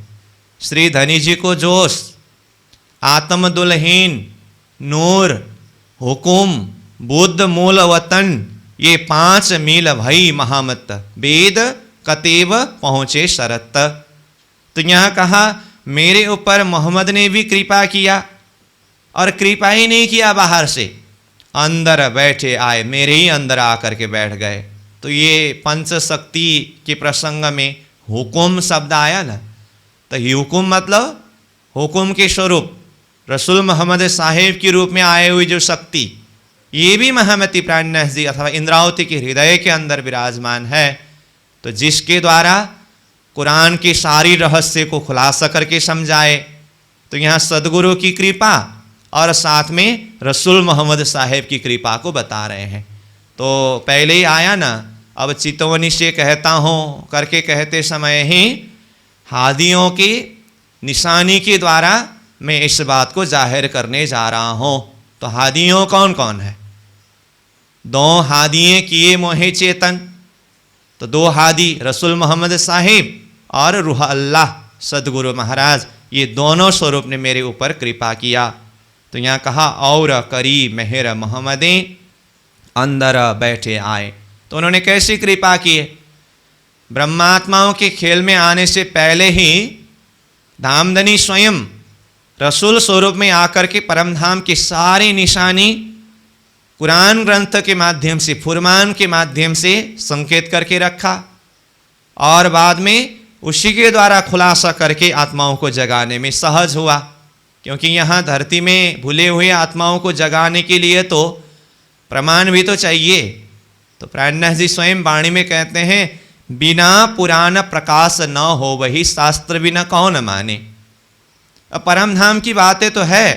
श्री धनी जी को जोश, आत्म दुल्हीन, नूर, हुकुम, बुद्ध मूल वतन, ये 5 मील भई महामत, वेद कतेब पहुँचे शरत। तो यहाँ कहा मेरे ऊपर मोहम्मद ने भी कृपा किया, और कृपा ही नहीं किया बाहर से, अंदर बैठे आए, मेरे ही अंदर आकर के बैठ गए। तो ये पंच शक्ति के प्रसंग में हुकुम शब्द आया ना, तो ये हुकुम मतलब हुकुम के स्वरूप रसूल मोहम्मद साहिब के रूप में आए हुई जो शक्ति, ये भी महामती प्राणनाथ जी अथवा इंद्रावती के हृदय के अंदर विराजमान है। तो जिसके द्वारा कुरान की सारी रहस्य को खुलासा करके समझाए। तो यहाँ सदगुरु की कृपा और साथ में रसूल मोहम्मद साहिब की कृपा को बता रहे हैं। तो पहले ही आया ना, अब चितवनी से कहता हूँ करके कहते समय ही हादियों की निशानी के द्वारा मैं इस बात को जाहिर करने जा रहा हूँ। तो हादियों कौन कौन है? 2 हादिये किए मोहे चेतन। तो 2 हादी रसूल मोहम्मद साहिब और रूह अल्लाह सदगुरु महाराज, ये दोनों स्वरूप ने मेरे ऊपर कृपा किया। तो यहाँ कहा और करी मेहर मोहम्मदे अंदर बैठे आए। तो उन्होंने कैसी कृपा की है? ब्रह्मात्माओं के खेल में आने से पहले ही धामधनी स्वयं रसूल स्वरूप में आकर के परमधाम की सारी निशानी कुरान ग्रंथ के माध्यम से, फुरमान के माध्यम से संकेत करके रखा, और बाद में उसी के द्वारा खुलासा करके आत्माओं को जगाने में सहज हुआ। क्योंकि यहाँ धरती में भूले हुए आत्माओं को जगाने के लिए तो प्रमाण भी तो चाहिए। तो प्राणनाथ जी स्वयं वाणी में कहते हैं, बिना पुराण प्रकाश न हो वही शास्त्र बिना कौन माने। अब परम धाम की बातें तो है,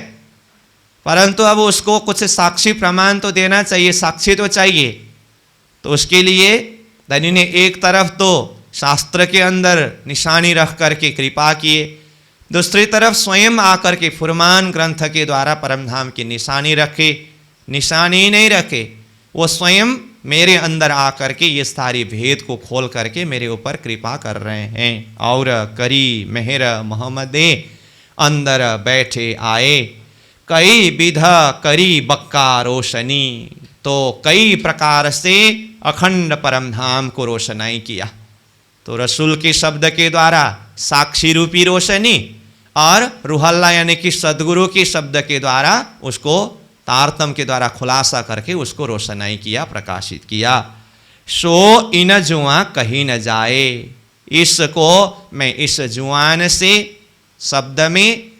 परंतु अब उसको कुछ साक्षी प्रमाण तो देना चाहिए, साक्षी तो चाहिए। तो उसके लिए धनी ने एक तरफ तो शास्त्र के अंदर निशानी रख करके कृपा किए, दूसरी तरफ स्वयं आकर के फुरमान ग्रंथ के द्वारा परमधाम की निशानी रखे। निशानी नहीं रखे, वो स्वयं मेरे अंदर आकर के ये सारी भेद को खोल करके मेरे ऊपर कृपा कर रहे हैं। और करी मेहर मोहम्मदे अंदर बैठे आए, कई विधा करी बक्का रोशनी। तो कई प्रकार से अखंड परमधाम को रोशनाई किया। तो रसूल के शब्द के द्वारा साक्षी रूपी रोशनी, और रूहल्ला यानी कि सदगुरु के शब्द के द्वारा उसको तारतम के द्वारा खुलासा करके उसको रोशनाई किया, प्रकाशित किया। सो इन जुआ कहीं न जाए, इसको मैं इस जुआन से शब्द में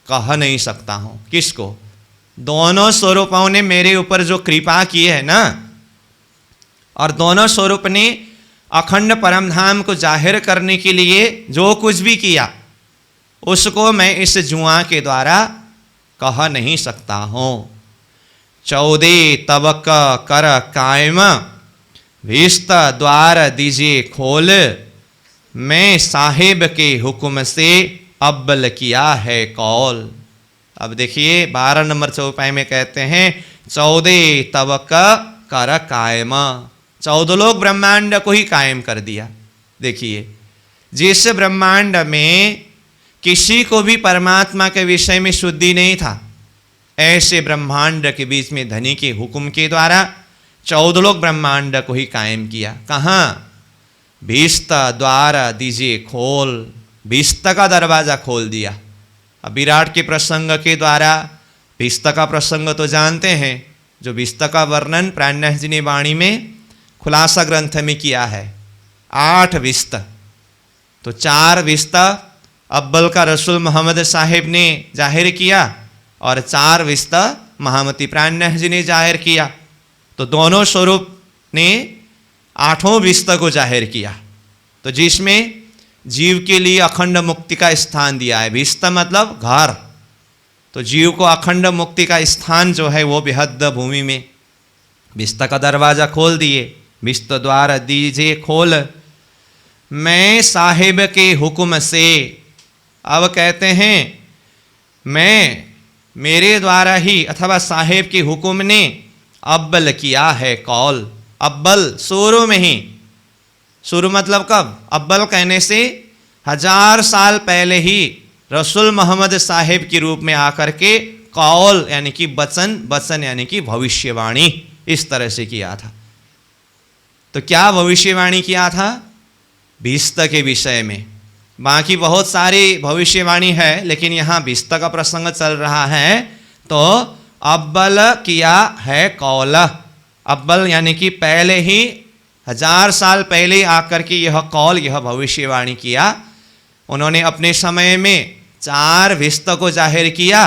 कह नहीं सकता हूँ। किसको? दोनों स्वरूपों ने मेरे ऊपर जो कृपा की है ना, और दोनों स्वरूप ने अखंड परमधाम को जाहिर करने के लिए जो कुछ भी किया, उसको मैं इस जुआ के द्वारा कह नहीं सकता हूँ। 14 तवक कर कायम, भीस्त द्वार दीजिए खोल, मैं साहिब के हुक्म से अव्वल किया है कौल। अब देखिए 12 नंबर चौपाई में कहते हैं 14 तवक कर कायम, 14 लोग ब्रह्मांड को ही कायम कर दिया। देखिए जिस ब्रह्मांड में किसी को भी परमात्मा के विषय में शुद्धि नहीं था, ऐसे ब्रह्मांड के बीच में धनी के हुक्म के द्वारा 14 लोग ब्रह्मांड को ही कायम किया। कहाँ? भीस्त द्वार दीजिए खोल, भीस्त का दरवाजा खोल दिया। अब विराट के प्रसंग के द्वारा भीस्त का प्रसंग तो जानते हैं, जो भीस्त का वर्णन प्राणनाथ जी ने वाणी में खुलासा ग्रंथ में किया है। 8 भीस्त, तो 4 भीस्त अव्वल का रसूल मोहम्मद साहिब ने जाहिर किया और 4 भीस्त महामती प्राणनाथ जी ने जाहिर किया। तो दोनों स्वरूप ने 8 भीस्त को जाहिर किया, तो जिसमें जीव के लिए अखंड मुक्ति का स्थान दिया है। भीस्त मतलब घर, तो जीव को अखंड मुक्ति का स्थान जो है वो बेहद भूमि में। भीस्त का दरवाजा खोल दिए, भीस्त द्वार दीजिए खोल, मैं साहिब के हुक्म से। अब कहते हैं मैं, मेरे द्वारा ही अथवा साहिब के हुक्म ने अव्वल किया है कौल। अव्वल शुरू में ही, शुरू मतलब कब? अव्वल कहने से 1000 साल पहले ही रसूल मोहम्मद साहिब के रूप में आकर के कौल यानी कि वचन, वचन यानी कि भविष्यवाणी इस तरह से किया था। तो क्या भविष्यवाणी किया था? भीस्त के विषय में। बाकी बहुत सारी भविष्यवाणी है, लेकिन यहाँ भीस्त का प्रसंग चल रहा है, तो अव्वल किया है कौल। अव्वल यानी कि पहले ही 1000 साल पहले आकर के यह कौल, यह भविष्यवाणी किया। उन्होंने अपने समय में 4 भीस्त को जाहिर किया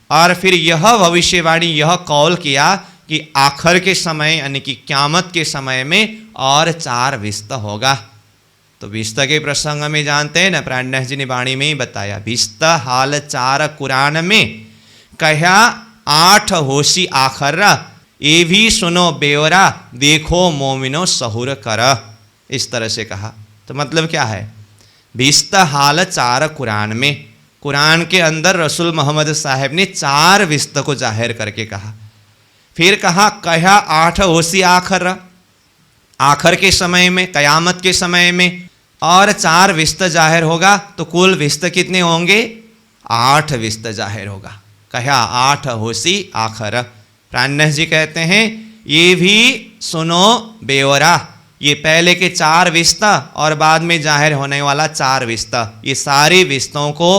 और फिर यह भविष्यवाणी, यह कौल किया कि आखिर के समय यानी कि क़यामत के समय में और 4 भीस्त होगा। तो भीस्त के प्रसंग में जानते हैं ना, प्राणनाथ जी ने वाणी में ही बताया, भीस्त हाल 4 कुरान में कहा 8 होशी आखर, ये भी सुनो बेवरा, देखो मोमिनो सहूर कर। इस तरह से कहा। तो मतलब क्या है? भीस्त हाल 4 कुरान में, कुरान के अंदर रसूल मोहम्मद साहिब ने 4 भीस्त को जाहिर करके कहा। फिर कहा 8 होशी आखर, आखिर के समय में, कयामत के समय में और 4 भीस्त जाहिर होगा। तो कुल भीस्त कितने होंगे? 8 भीस्त जाहिर होगा। कहा 8 होशी आखर। प्राणनाथ जी कहते हैं ये भी सुनो बेवरा, ये पहले के 4 भीस्त और बाद में जाहिर होने वाला 4 भीस्त, ये सारे भीस्तों को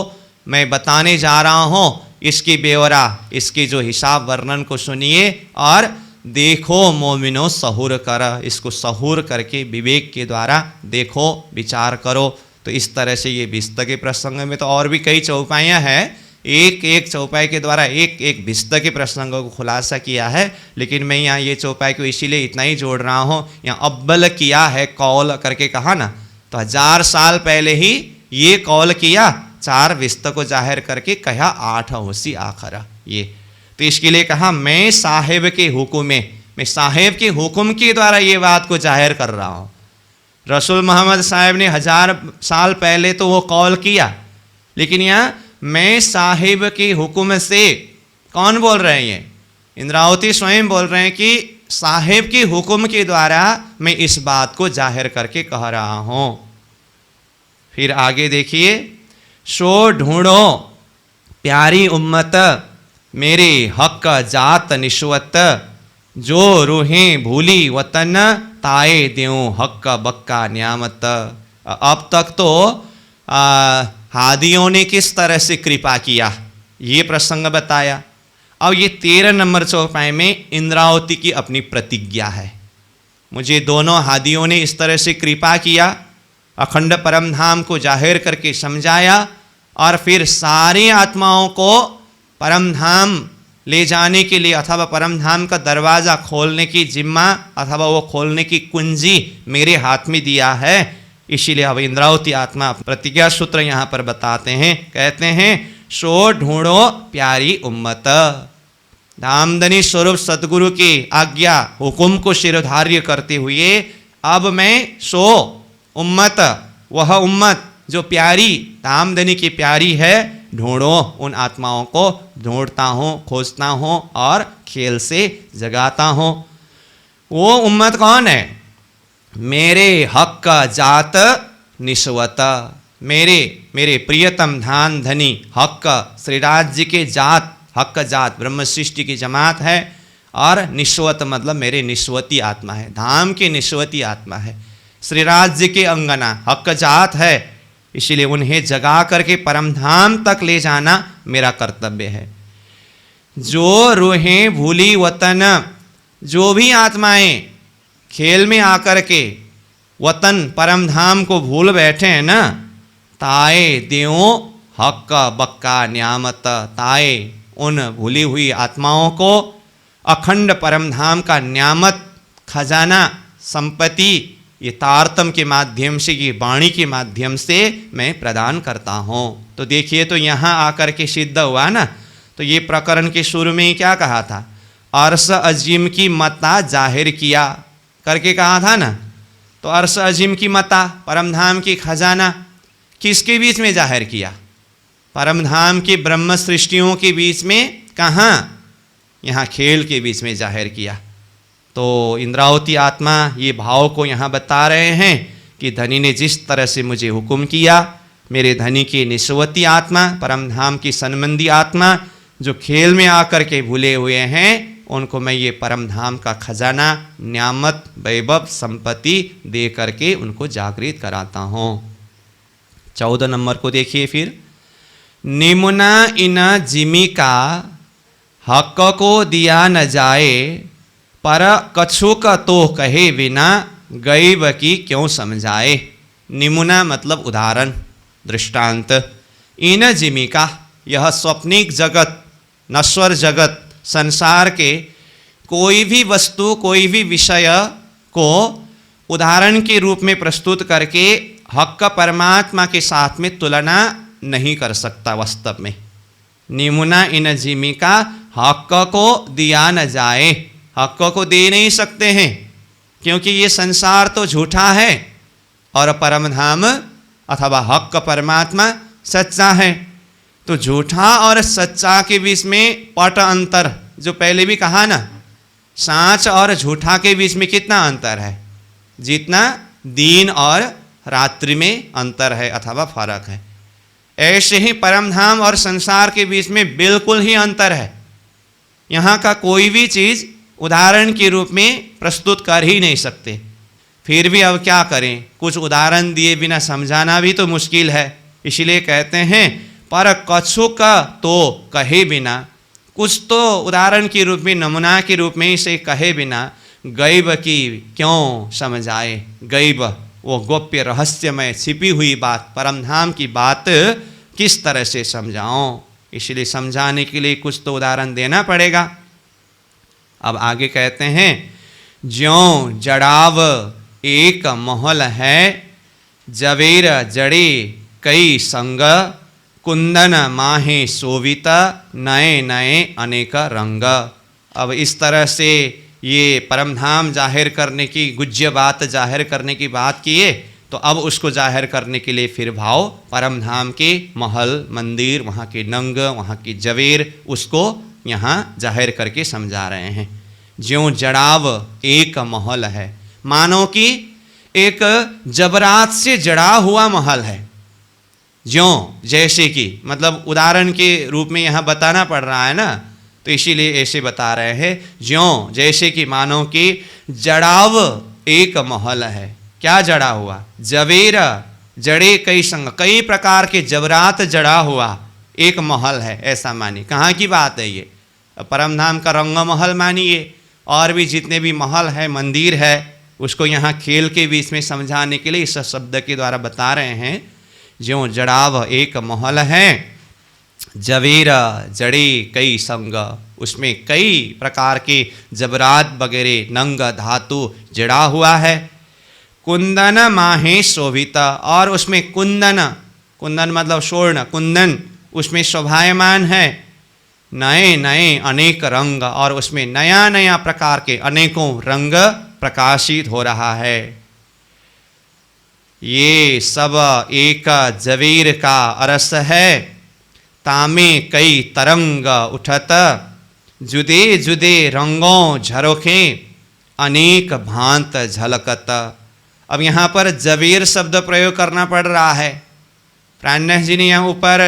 मैं बताने जा रहा हूँ। इसकी बेवरा, इसकी जो हिसाब वर्णन को सुनिए और देखो मोमिनो सहूर कर, इसको सहूर करके विवेक के द्वारा देखो, विचार करो। तो इस तरह से ये भीस्त के प्रसंग में तो और भी कई चौपाइयाँ हैं, एक एक चौपाई के द्वारा एक एक भीस्त के प्रसंगों को खुलासा किया है। लेकिन मैं यहाँ ये चौपाई को इसीलिए इतना ही जोड़ रहा हूँ, यहाँ अव्वल किया है कौल करके कहा ना, तो 1000 साल पहले ही ये कौल किया, 4 भीस्त को जाहिर करके कहा 8 होशी आखर। ये तो इसके लिए कहा मैं साहिब के हुक्म में, मैं साहिब के हुक्म के द्वारा ये बात को जाहिर कर रहा हूँ। रसूल मोहम्मद साहिब ने 1000 साल पहले तो वो कौल किया, लेकिन यहाँ मैं साहिब के हुक्म से, कौन बोल रहे हैं? ये इंद्रावती स्वयं बोल रहे हैं कि साहिब के हुक्म के द्वारा मैं इस बात को जाहिर करके कह रहा हूँ। फिर आगे देखिए, सो ढूंढो प्यारी उम्मत, मेरे हक जात निश्वत, जो रूहें भूली वतन, ताए देऊं हक बक्का न्यामत। अब तक तो हादियों ने किस तरह से कृपा किया ये प्रसंग बताया। अब ये 13 नंबर चौपाई में इंद्रावती की अपनी प्रतिज्ञा है। मुझे दोनों हादियों ने इस तरह से कृपा किया, अखंड परम धाम को जाहिर करके समझाया और फिर सारी आत्माओं को परम धाम ले जाने के लिए अथवा परम धाम का दरवाज़ा खोलने की जिम्मा अथवा वो खोलने की कुंजी मेरे हाथ में दिया है। इसीलिए अब इंद्रावती आत्मा प्रतिज्ञा सूत्र यहाँ पर बताते हैं, कहते हैं सो ढूंढो प्यारी उम्मत। धामधनी स्वरूप सतगुरु की आज्ञा हुकुम को शिरोधार्य करते हुए अब मैं सो उम्मत, वह उम्मत जो प्यारी धामधनी की प्यारी है, ढूंढो, उन आत्माओं को ढूंढता हूँ, खोजता हूँ और खेल से जगाता हूँ। वो उम्मत कौन है? मेरे हक का जात निस्वत, मेरे प्रियतम धाम धनी हक श्री राज्य के जात, हक जात ब्रह्म सृष्टि की जमात है, और निस्वत मतलब मेरे निस्वती आत्मा है, धाम की निस्वती आत्मा है, श्री राज्य के अंगना हक जात है, इसीलिए उन्हें जगा करके परम धाम तक ले जाना मेरा कर्तव्य है। जो रूहें भूली वतन, जो भी आत्माएं खेल में आकर के वतन परम धाम को भूल बैठे हैं ना, ताए देवो हक बक्का न्यामत, ताए उन भूली हुई आत्माओं को अखंड परम धाम का न्यामत खजाना संपत्ति ये तारतम के माध्यम से, ये वाणी के माध्यम से मैं प्रदान करता हूँ। तो देखिए, तो यहाँ आकर के सिद्ध हुआ ना, तो ये प्रकरण के शुरू में ही क्या कहा था? अर्श अजीम की मता जाहिर किया करके कहा था ना। तो अर्श अजीम की मता, परमधाम की खजाना किसके बीच में जाहिर किया? परमधाम की ब्रह्म सृष्टियों के बीच में। कहाँ? यहाँ खेल के बीच में जाहिर किया। तो इंद्रावती आत्मा ये भाव को यहाँ बता रहे हैं कि धनी ने जिस तरह से मुझे हुक्म किया, मेरे धनी की निस्वती आत्मा, परमधाम की संबंधी आत्मा जो खेल में आकर के भूले हुए हैं, उनको मैं ये परमधाम का खजाना, न्यामत, वैभव, संपत्ति दे करके उनको जागृत कराता हूँ। 14 नंबर को देखिए फिर। निमुना इन जिमी का हक को दिया न जाए, पर कछुक तो कहे बिना गैब की क्यों समझाए। निमुना मतलब उदाहरण, दृष्टांत। इन जिमी का, यह स्वप्निक जगत, नश्वर जगत, संसार के कोई भी वस्तु, कोई भी विषय को उदाहरण के रूप में प्रस्तुत करके हक परमात्मा के साथ में तुलना नहीं कर सकता वास्तव में। निमुना इन जिमी का हक को दिया न जाए, हक को दे नहीं सकते हैं, क्योंकि ये संसार तो झूठा है और परमधाम अथवा हक परमात्मा सच्चा है। तो झूठा और सच्चा के बीच में पट अंतर, जो पहले भी कहा ना, सांच और झूठा के बीच में कितना अंतर है? जितना दिन और रात्रि में अंतर है अथवा फर्क है, ऐसे ही परमधाम और संसार के बीच में बिल्कुल ही अंतर है। यहाँ का कोई भी चीज़ उदाहरण के रूप में प्रस्तुत कर ही नहीं सकते। फिर भी अब क्या करें, कुछ उदाहरण दिए बिना समझाना भी तो मुश्किल है। इसलिए कहते हैं पर कछुक तो कहे बिना, कुछ तो उदाहरण के रूप में, नमूना के रूप में इसे कहे बिना गैब की क्यों समझाए। गैब वो गोप्य रहस्यमय छिपी हुई बात, परमधाम की बात किस तरह से समझाऊं। इसलिए समझाने के लिए कुछ तो उदाहरण देना पड़ेगा। अब आगे कहते हैं, ज्यों जड़ाव एक महल है, जवेर जड़े कई संग, कुंदन माहे शोभित नए नए अनेक रंग। अब इस तरह से ये परमधाम जाहिर करने की, गुज्य बात जाहिर करने की बात किए, तो अब उसको जाहिर करने के लिए फिर भाव परमधाम के महल, मंदिर, वहाँ के नंग, वहाँ की जवेर, उसको यहाँ जाहिर करके समझा रहे हैं। ज्यों जड़ाव एक महल है, मानो कि एक जबरात से जड़ा हुआ महल है। ज्यों जैसे कि, मतलब उदाहरण के रूप में यहाँ बताना पड़ रहा है ना, तो इसीलिए ऐसे बता रहे हैं। ज्यों जैसे कि, मानो कि जड़ाव एक महल है। क्या जड़ा हुआ? जवेर जड़े कई संग, कई प्रकार के जबरात जड़ा हुआ एक महल है, ऐसा मानिए। कहाँ की बात है ये? परमधाम का रंग महल मानिए, और भी जितने भी महल है, मंदिर है, उसको यहाँ खेल के बीच में समझाने के लिए इस शब्द के द्वारा बता रहे हैं। ज्यों जड़ाव एक महल है, जवेर जड़े कई संग, उसमें कई प्रकार के जबरात वगैरह नंग धातु जड़ा हुआ है। कुंदन माहे शोभित, और उसमें कुंदन, कुंदन मतलब स्वर्ण, कुंदन उसमें शोभायमान है नए नए अनेक रंग, और उसमें नया नया प्रकार के अनेकों रंग प्रकाशित हो रहा है। ये सब एक जवीर का अरस है, तामे कई तरंग उठत, जुदे जुदे रंगों झरोखे अनेक भांत झलकत। अब यहाँ पर जवीर शब्द प्रयोग करना पड़ रहा है। प्राणनाथ जी ने यहाँ ऊपर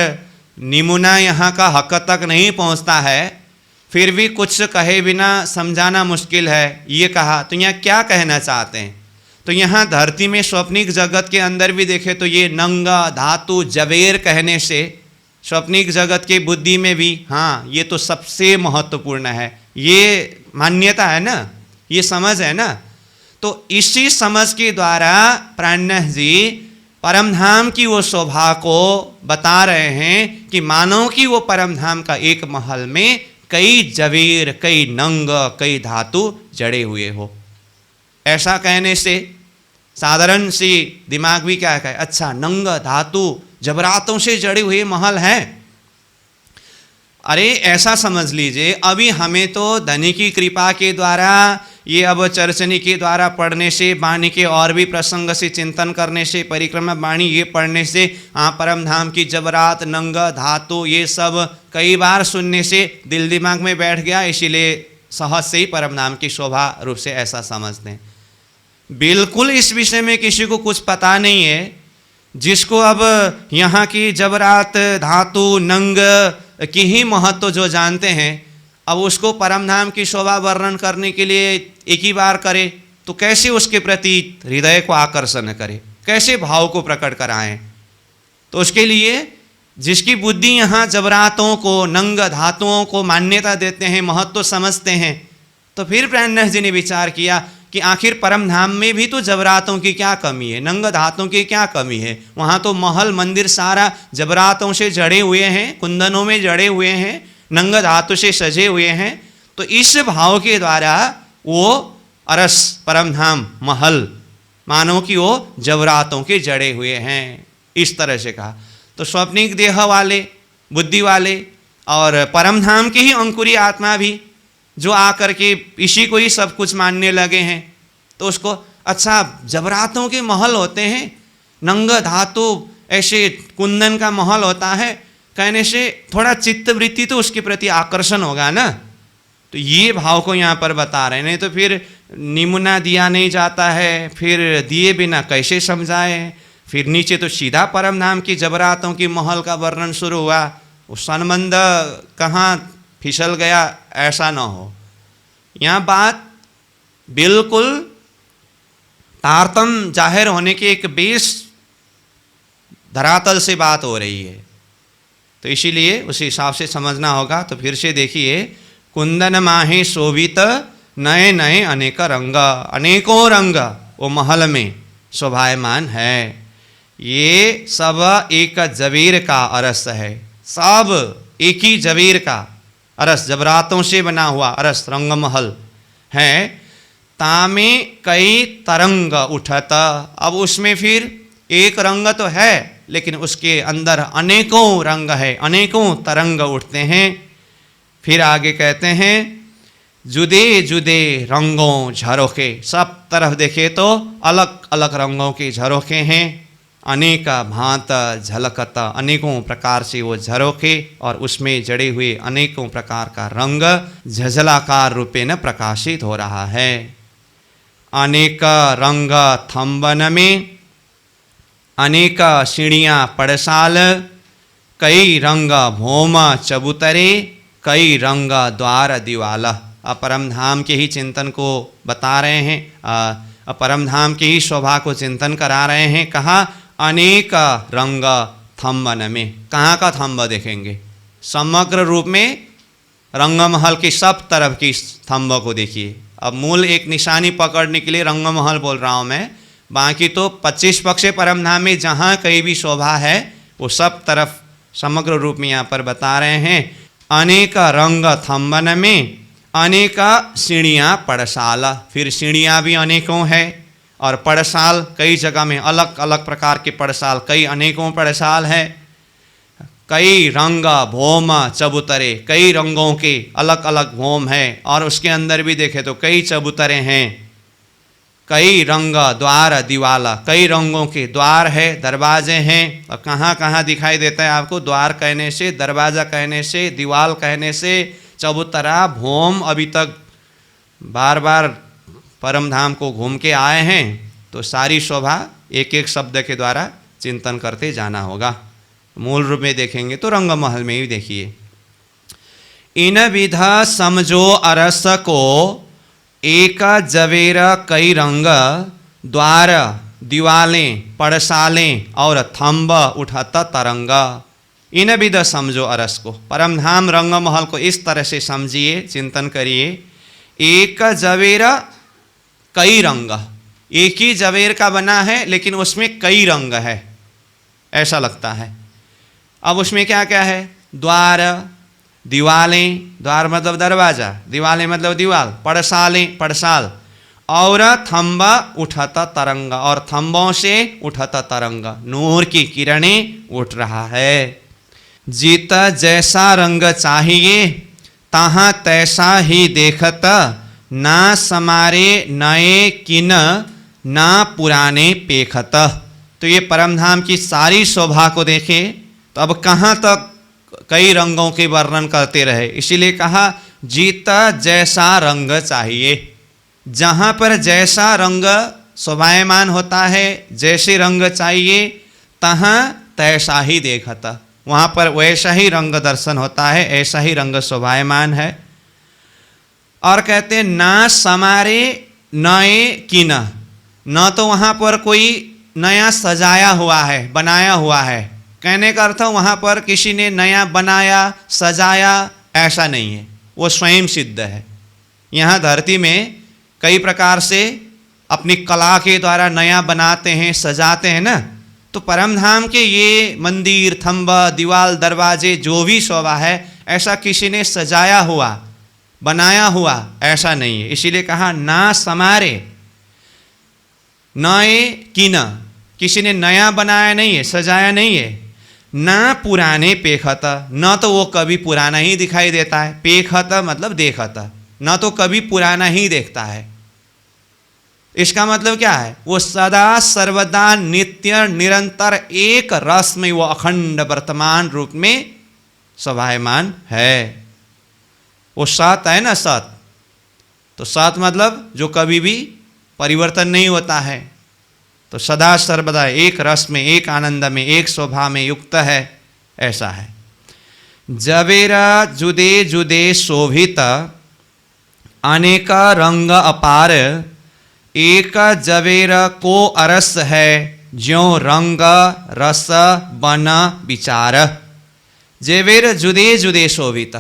निमुना यहाँ का हक तक नहीं पहुँचता है, फिर भी कुछ कहे बिना समझाना मुश्किल है। ये कहा तो यहाँ क्या कहना चाहते हैं? तो यहाँ धरती में स्वप्निक जगत के अंदर भी देखे तो ये नंग धातु जवेर कहने से स्वप्निक जगत की बुद्धि में भी हाँ ये तो सबसे महत्वपूर्ण है, ये मान्यता है ना, ये समझ है ना। तो इसी समझ के द्वारा प्राणनाथ जी परमधाम की वो शोभा को बता रहे हैं कि मानो कि वो परमधाम का एक महल में कई जवीर, कई नंग, कई धातु जड़े हुए हो। ऐसा कहने से साधारण सी दिमाग भी क्या कहे, अच्छा नंग धातु जबरातों से जड़े हुए महल हैं। अरे ऐसा समझ लीजिए, अभी हमें तो धनी की कृपा के द्वारा ये अब चर्चनी के द्वारा पढ़ने से, वाणी के और भी प्रसंग से चिंतन करने से, परिक्रमा वाणी ये पढ़ने से, हाँ परमधाम की जबरात, नंग, धातु ये सब कई बार सुनने से दिल दिमाग में बैठ गया, इसीलिए सहज से ही परमधाम की शोभा रूप से ऐसा समझते हैं। बिल्कुल इस विषय में किसी को कुछ पता नहीं है। जिसको अब यहाँ की जबरात, धातु, नंग की ही महत्व जो जानते हैं, अब उसको परमधाम की शोभा वर्णन करने के लिए एक ही बार करे तो कैसे उसके प्रति हृदय को आकर्षण करे, कैसे भाव को प्रकट कराएं? तो उसके लिए जिसकी बुद्धि यहाँ जबरातों को, नंग धातुओं को मान्यता देते हैं, महत्व समझते हैं, तो फिर प्राणनाथ जी ने विचार किया कि आखिर परमधाम में भी तो जबरातों की क्या कमी है, नंग धातुओं की क्या कमी है। वहाँ तो महल मंदिर सारा जबरातों से जड़े हुए हैं, कुंदनों में जड़े हुए हैं, नंग धातु से सजे हुए हैं। तो इस भाव के द्वारा वो अरस परमधाम महल मानो कि वो जबरातों के जड़े हुए हैं, इस तरह से कहा। तो स्वप्निक देह वाले, बुद्धि वाले और परमधाम की ही अंकुरी आत्मा भी जो आकर के इसी को ही सब कुछ मानने लगे हैं, तो उसको अच्छा जबरातों के महल होते हैं, नंग धातु ऐसे कुंदन का महल होता है, कहने से थोड़ा चित्तवृत्ति तो उसके प्रति आकर्षण होगा ना। तो ये भाव को यहाँ पर बता रहे हैं। नहीं तो फिर निमुना दिया नहीं जाता है, फिर दिए बिना कैसे समझाए। फिर नीचे तो सीधा परमधाम की जबरातों की महल का वर्णन शुरू हुआ, वो संबंध कहाँ फिसल गया, ऐसा न हो। यहाँ बात बिल्कुल तारतम्य जाहिर होने की एक बेस धरातल से बात हो रही है, तो इसीलिए उस हिसाब से समझना होगा। तो फिर से देखिए, कुंदन माहे शोभित नए नए अनेक रंग, अनेकों रंग वो महल में शोभायमान है। ये सब एक जबीर का अरस है, सब एक ही जबीर का अरस, जबरातों से बना हुआ अरस रंग महल है। तामे कई तरंग उठत, अब उसमें फिर एक रंग तो है लेकिन उसके अंदर अनेकों रंग है, अनेकों तरंग उठते हैं। फिर आगे कहते हैं जुदे जुदे रंगों झरोखे, सब तरफ देखे तो अलग अलग रंगों के झरोखे हैं। अनेक भांत झलकत, अनेकों प्रकार से वो झरोखे और उसमें जड़े हुए अनेकों प्रकार का रंग झझलाकार रूपे न प्रकाशित हो रहा है। अनेक रंग थंबन में, अनेक सीढ़ियाँ पड़साल, कई रंग भोम चबूतरे, कई रंग द्वार दीवाला। परमधाम के ही चिंतन को बता रहे हैं, परमधाम की ही शोभा को चिंतन करा रहे हैं। कहा अनेक रंग थंबन में, कहाँ का थंब देखेंगे? समग्र रूप में रंगमहल की सब तरफ की थंब को देखिए। अब मूल एक निशानी पकड़ने के लिए रंगमहल बोल रहा हूँ मैं, बाकी तो 25 पक्ष परमधाम में जहाँ कहीं भी शोभा है वो सब तरफ समग्र रूप में यहाँ पर बता रहे हैं। अनेक रंग थंबन में, अनेक सीढ़ियाँ पड़साल, फिर सीढ़ियाँ भी अनेकों हैं और पड़साल कई जगह में अलग अलग प्रकार के पड़साल, कई अनेकों पड़साल है। कई रंग भोम चबूतरे, कई रंगों के अलग अलग भोम है, और उसके अंदर भी देखे तो कई चबूतरे हैं। कई रंग द्वार दीवाला, कई रंगों के द्वार है, दरवाजे हैं। और कहाँ कहाँ दिखाई देता है आपको? द्वार कहने से, दरवाज़ा कहने से, दीवाल कहने से, चबूतरा, भोम। अभी तक बार बार परम धाम को घूम के आए हैं तो सारी शोभा एक एक शब्द के द्वारा चिंतन करते जाना होगा। मूल रूप में देखेंगे तो रंग महल में ही देखिए, इन विधा समझो अरस को, एक जवेर कई रंग, द्वार दीवालें पड़सालें और थंब उठता तरंग। इन विध समझो अरस को, परमधाम रंग महल को इस तरह से समझिए, चिंतन करिए। एक जवेर कई रंग, एक ही जवेर का बना है लेकिन उसमें कई रंग है, ऐसा लगता है। अब उसमें क्या क्या है? द्वार, दीवालें, द्वार मतलब दरवाजा, दीवालें मतलब दीवाल, पड़सालें पड़साल, और थंबा उठता तरंग, और थंबों से उठता तरंग, नूर की किरणें उठ रहा है। जीता जैसा रंग चाहिए तहाँ तैसा ही देखत, ना समारे नए किन ना पुराने पेखत। तो ये परमधाम की सारी शोभा को देखें तो अब कहाँ तक कई रंगों के वर्णन करते रहे, इसीलिए कहा जीता जैसा रंग चाहिए। जहाँ पर जैसा रंग शोभायमान होता है, जैसे रंग चाहिए, तहाँ तैसा ही देखता, वहाँ पर वैसा ही रंग दर्शन होता है, ऐसा ही रंग शोभायमान है। और कहते हैं ना समारे नए किन, न तो वहाँ पर कोई नया सजाया हुआ है, बनाया हुआ है। कहने का अर्थ वहाँ पर किसी ने नया बनाया सजाया ऐसा नहीं है, वो स्वयं सिद्ध है। यहाँ धरती में कई प्रकार से अपनी कला के द्वारा नया बनाते हैं, सजाते हैं ना। तो परमधाम के ये मंदिर, थंबा, दीवाल, दरवाजे, जो भी शोभा है, ऐसा किसी ने सजाया हुआ बनाया हुआ ऐसा नहीं है। इसीलिए कहा ना समारे नए किन, किसी ने नया बनाया नहीं है, सजाया नहीं है। ना पुराने पेखता, न तो वो कभी पुराना ही दिखाई देता है, पेखता मतलब देखता, न तो कभी पुराना ही देखता है। इसका मतलब क्या है? वो सदा सर्वदा नित्य निरंतर एक रस में वो अखंड वर्तमान रूप में शोभायमान है। वो सत है ना, सत, तो सत मतलब जो कभी भी परिवर्तन नहीं होता है, तो सदा सर्वदा एक रस में, एक आनंद में, एक शोभा में युक्त है, ऐसा है। जवेरा जुदे जुदे शोभित अनेक रंग अपार, एक जवेर को अरस है ज्यों रंग रस बन विचार। जवेर जुदे जुदे शोभित,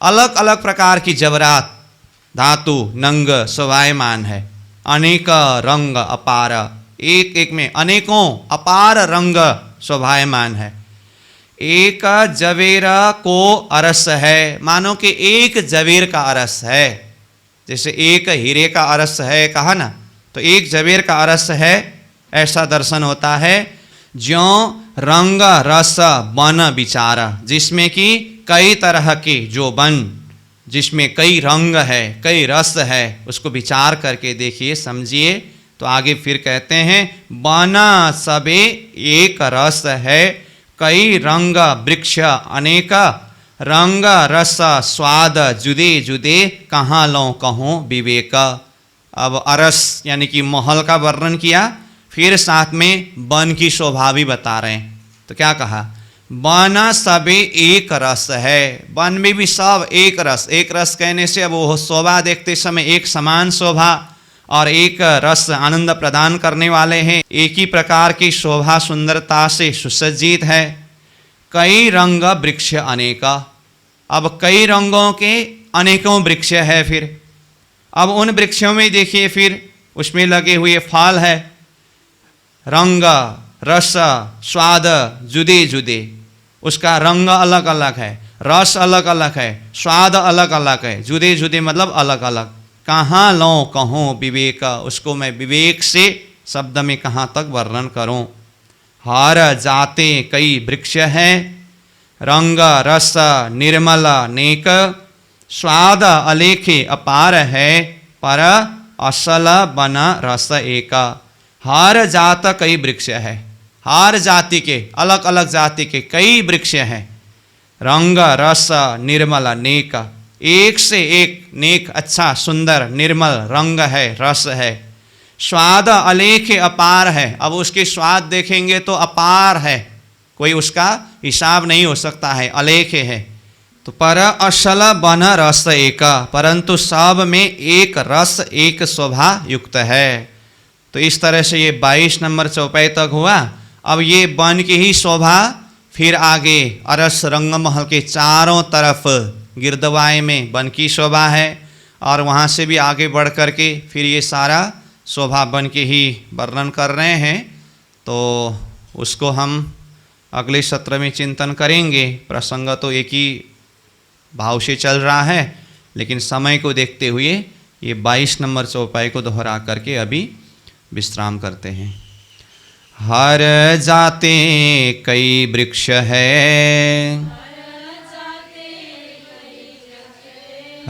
अलग अलग प्रकार की जवरात धातु नंग शोभायमान है। अनेक रंग अपार, एक एक में अनेकों अपार रंग शोभायमान है। एक जवेर को अरस है, मानो कि एक जवेर का अरस है। जैसे एक हीरे का अरस है कहा ना, तो एक जवेर का अरस है, ऐसा दर्शन होता है। ज्यों रंग रस बन विचार, जिसमें कि कई तरह के जो बन, जिसमें कई रंग है, कई रस है, उसको विचार करके देखिए, समझिए। तो आगे फिर कहते हैं बना सबे एक रस है, कई रंग वृक्ष अनेक, रंग रस स्वाद जुदे जुदे, कहाँ लो कहूँ विवेक। अब अरस यानी कि महल का वर्णन किया, फिर साथ में वन की शोभा भी बता रहे हैं। तो क्या कहा? वन सबे एक रस है, वन में भी सब एक रस। एक रस कहने से अब वो शोभा देखते समय एक समान शोभा और एक रस आनंद प्रदान करने वाले हैं, एक ही प्रकार की शोभा सुंदरता से सुसज्जित है। कई रंग वृक्ष अनेका, अब कई रंगों के अनेकों वृक्ष है। फिर अब उन वृक्षों में देखिए, फिर उसमें लगे हुए फल है, रंग रस स्वाद जुदे जुदे, उसका रंग अलग अलग है, रस अलग अलग है, स्वाद अलग अलग है, जुदे जुदे मतलब अलग अलग। कहाँ लो कहूँ विवेक, उसको मैं विवेक से शब्द में कहाँ तक वर्णन करूँ। हर जाते कई वृक्ष हैं, रंग रस निर्मल नेक, स्वाद अलेखे अपार है, पर असल बन रस एक। हर जात कई वृक्ष है, हर जाति के अलग अलग जाति के कई वृक्ष हैं। रंग रस निर्मल नेक, एक से एक नेक अच्छा सुंदर निर्मल रंग है, रस है। स्वाद अलेख अपार है, अब उसके स्वाद देखेंगे तो अपार है, कोई उसका हिसाब नहीं हो सकता है, अलेख है। तो पर असल बन रस एक, परंतु सब में एक रस एक शोभा युक्त है। तो इस तरह से ये 22 नंबर चौपाई तक हुआ। अब ये बन की ही शोभा फिर आगे अरस रंगमहल के चारों तरफ गिरदवाए में बन की शोभा है, और वहाँ से भी आगे बढ़ कर के फिर ये सारा शोभा बन के ही वर्णन कर रहे हैं। तो उसको हम अगले सत्र में चिंतन करेंगे। प्रसंग तो एक ही भाव से चल रहा है, लेकिन समय को देखते हुए ये 22 नंबर चौपाई को दोहरा करके अभी विश्राम करते हैं। हर जाते कई वृक्ष है,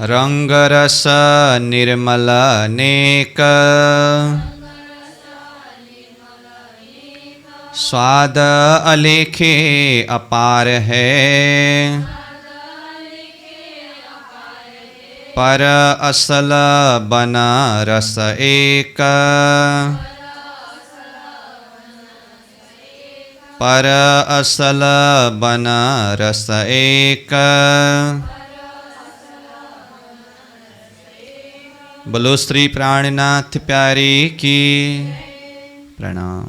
रंग रस निर्मल नेक, स्वाद अलेखे अपार है, पर असल बना रस एक, पर असल बना रस एक। बोलो श्री प्राणनाथ प्यारे की प्रणाम।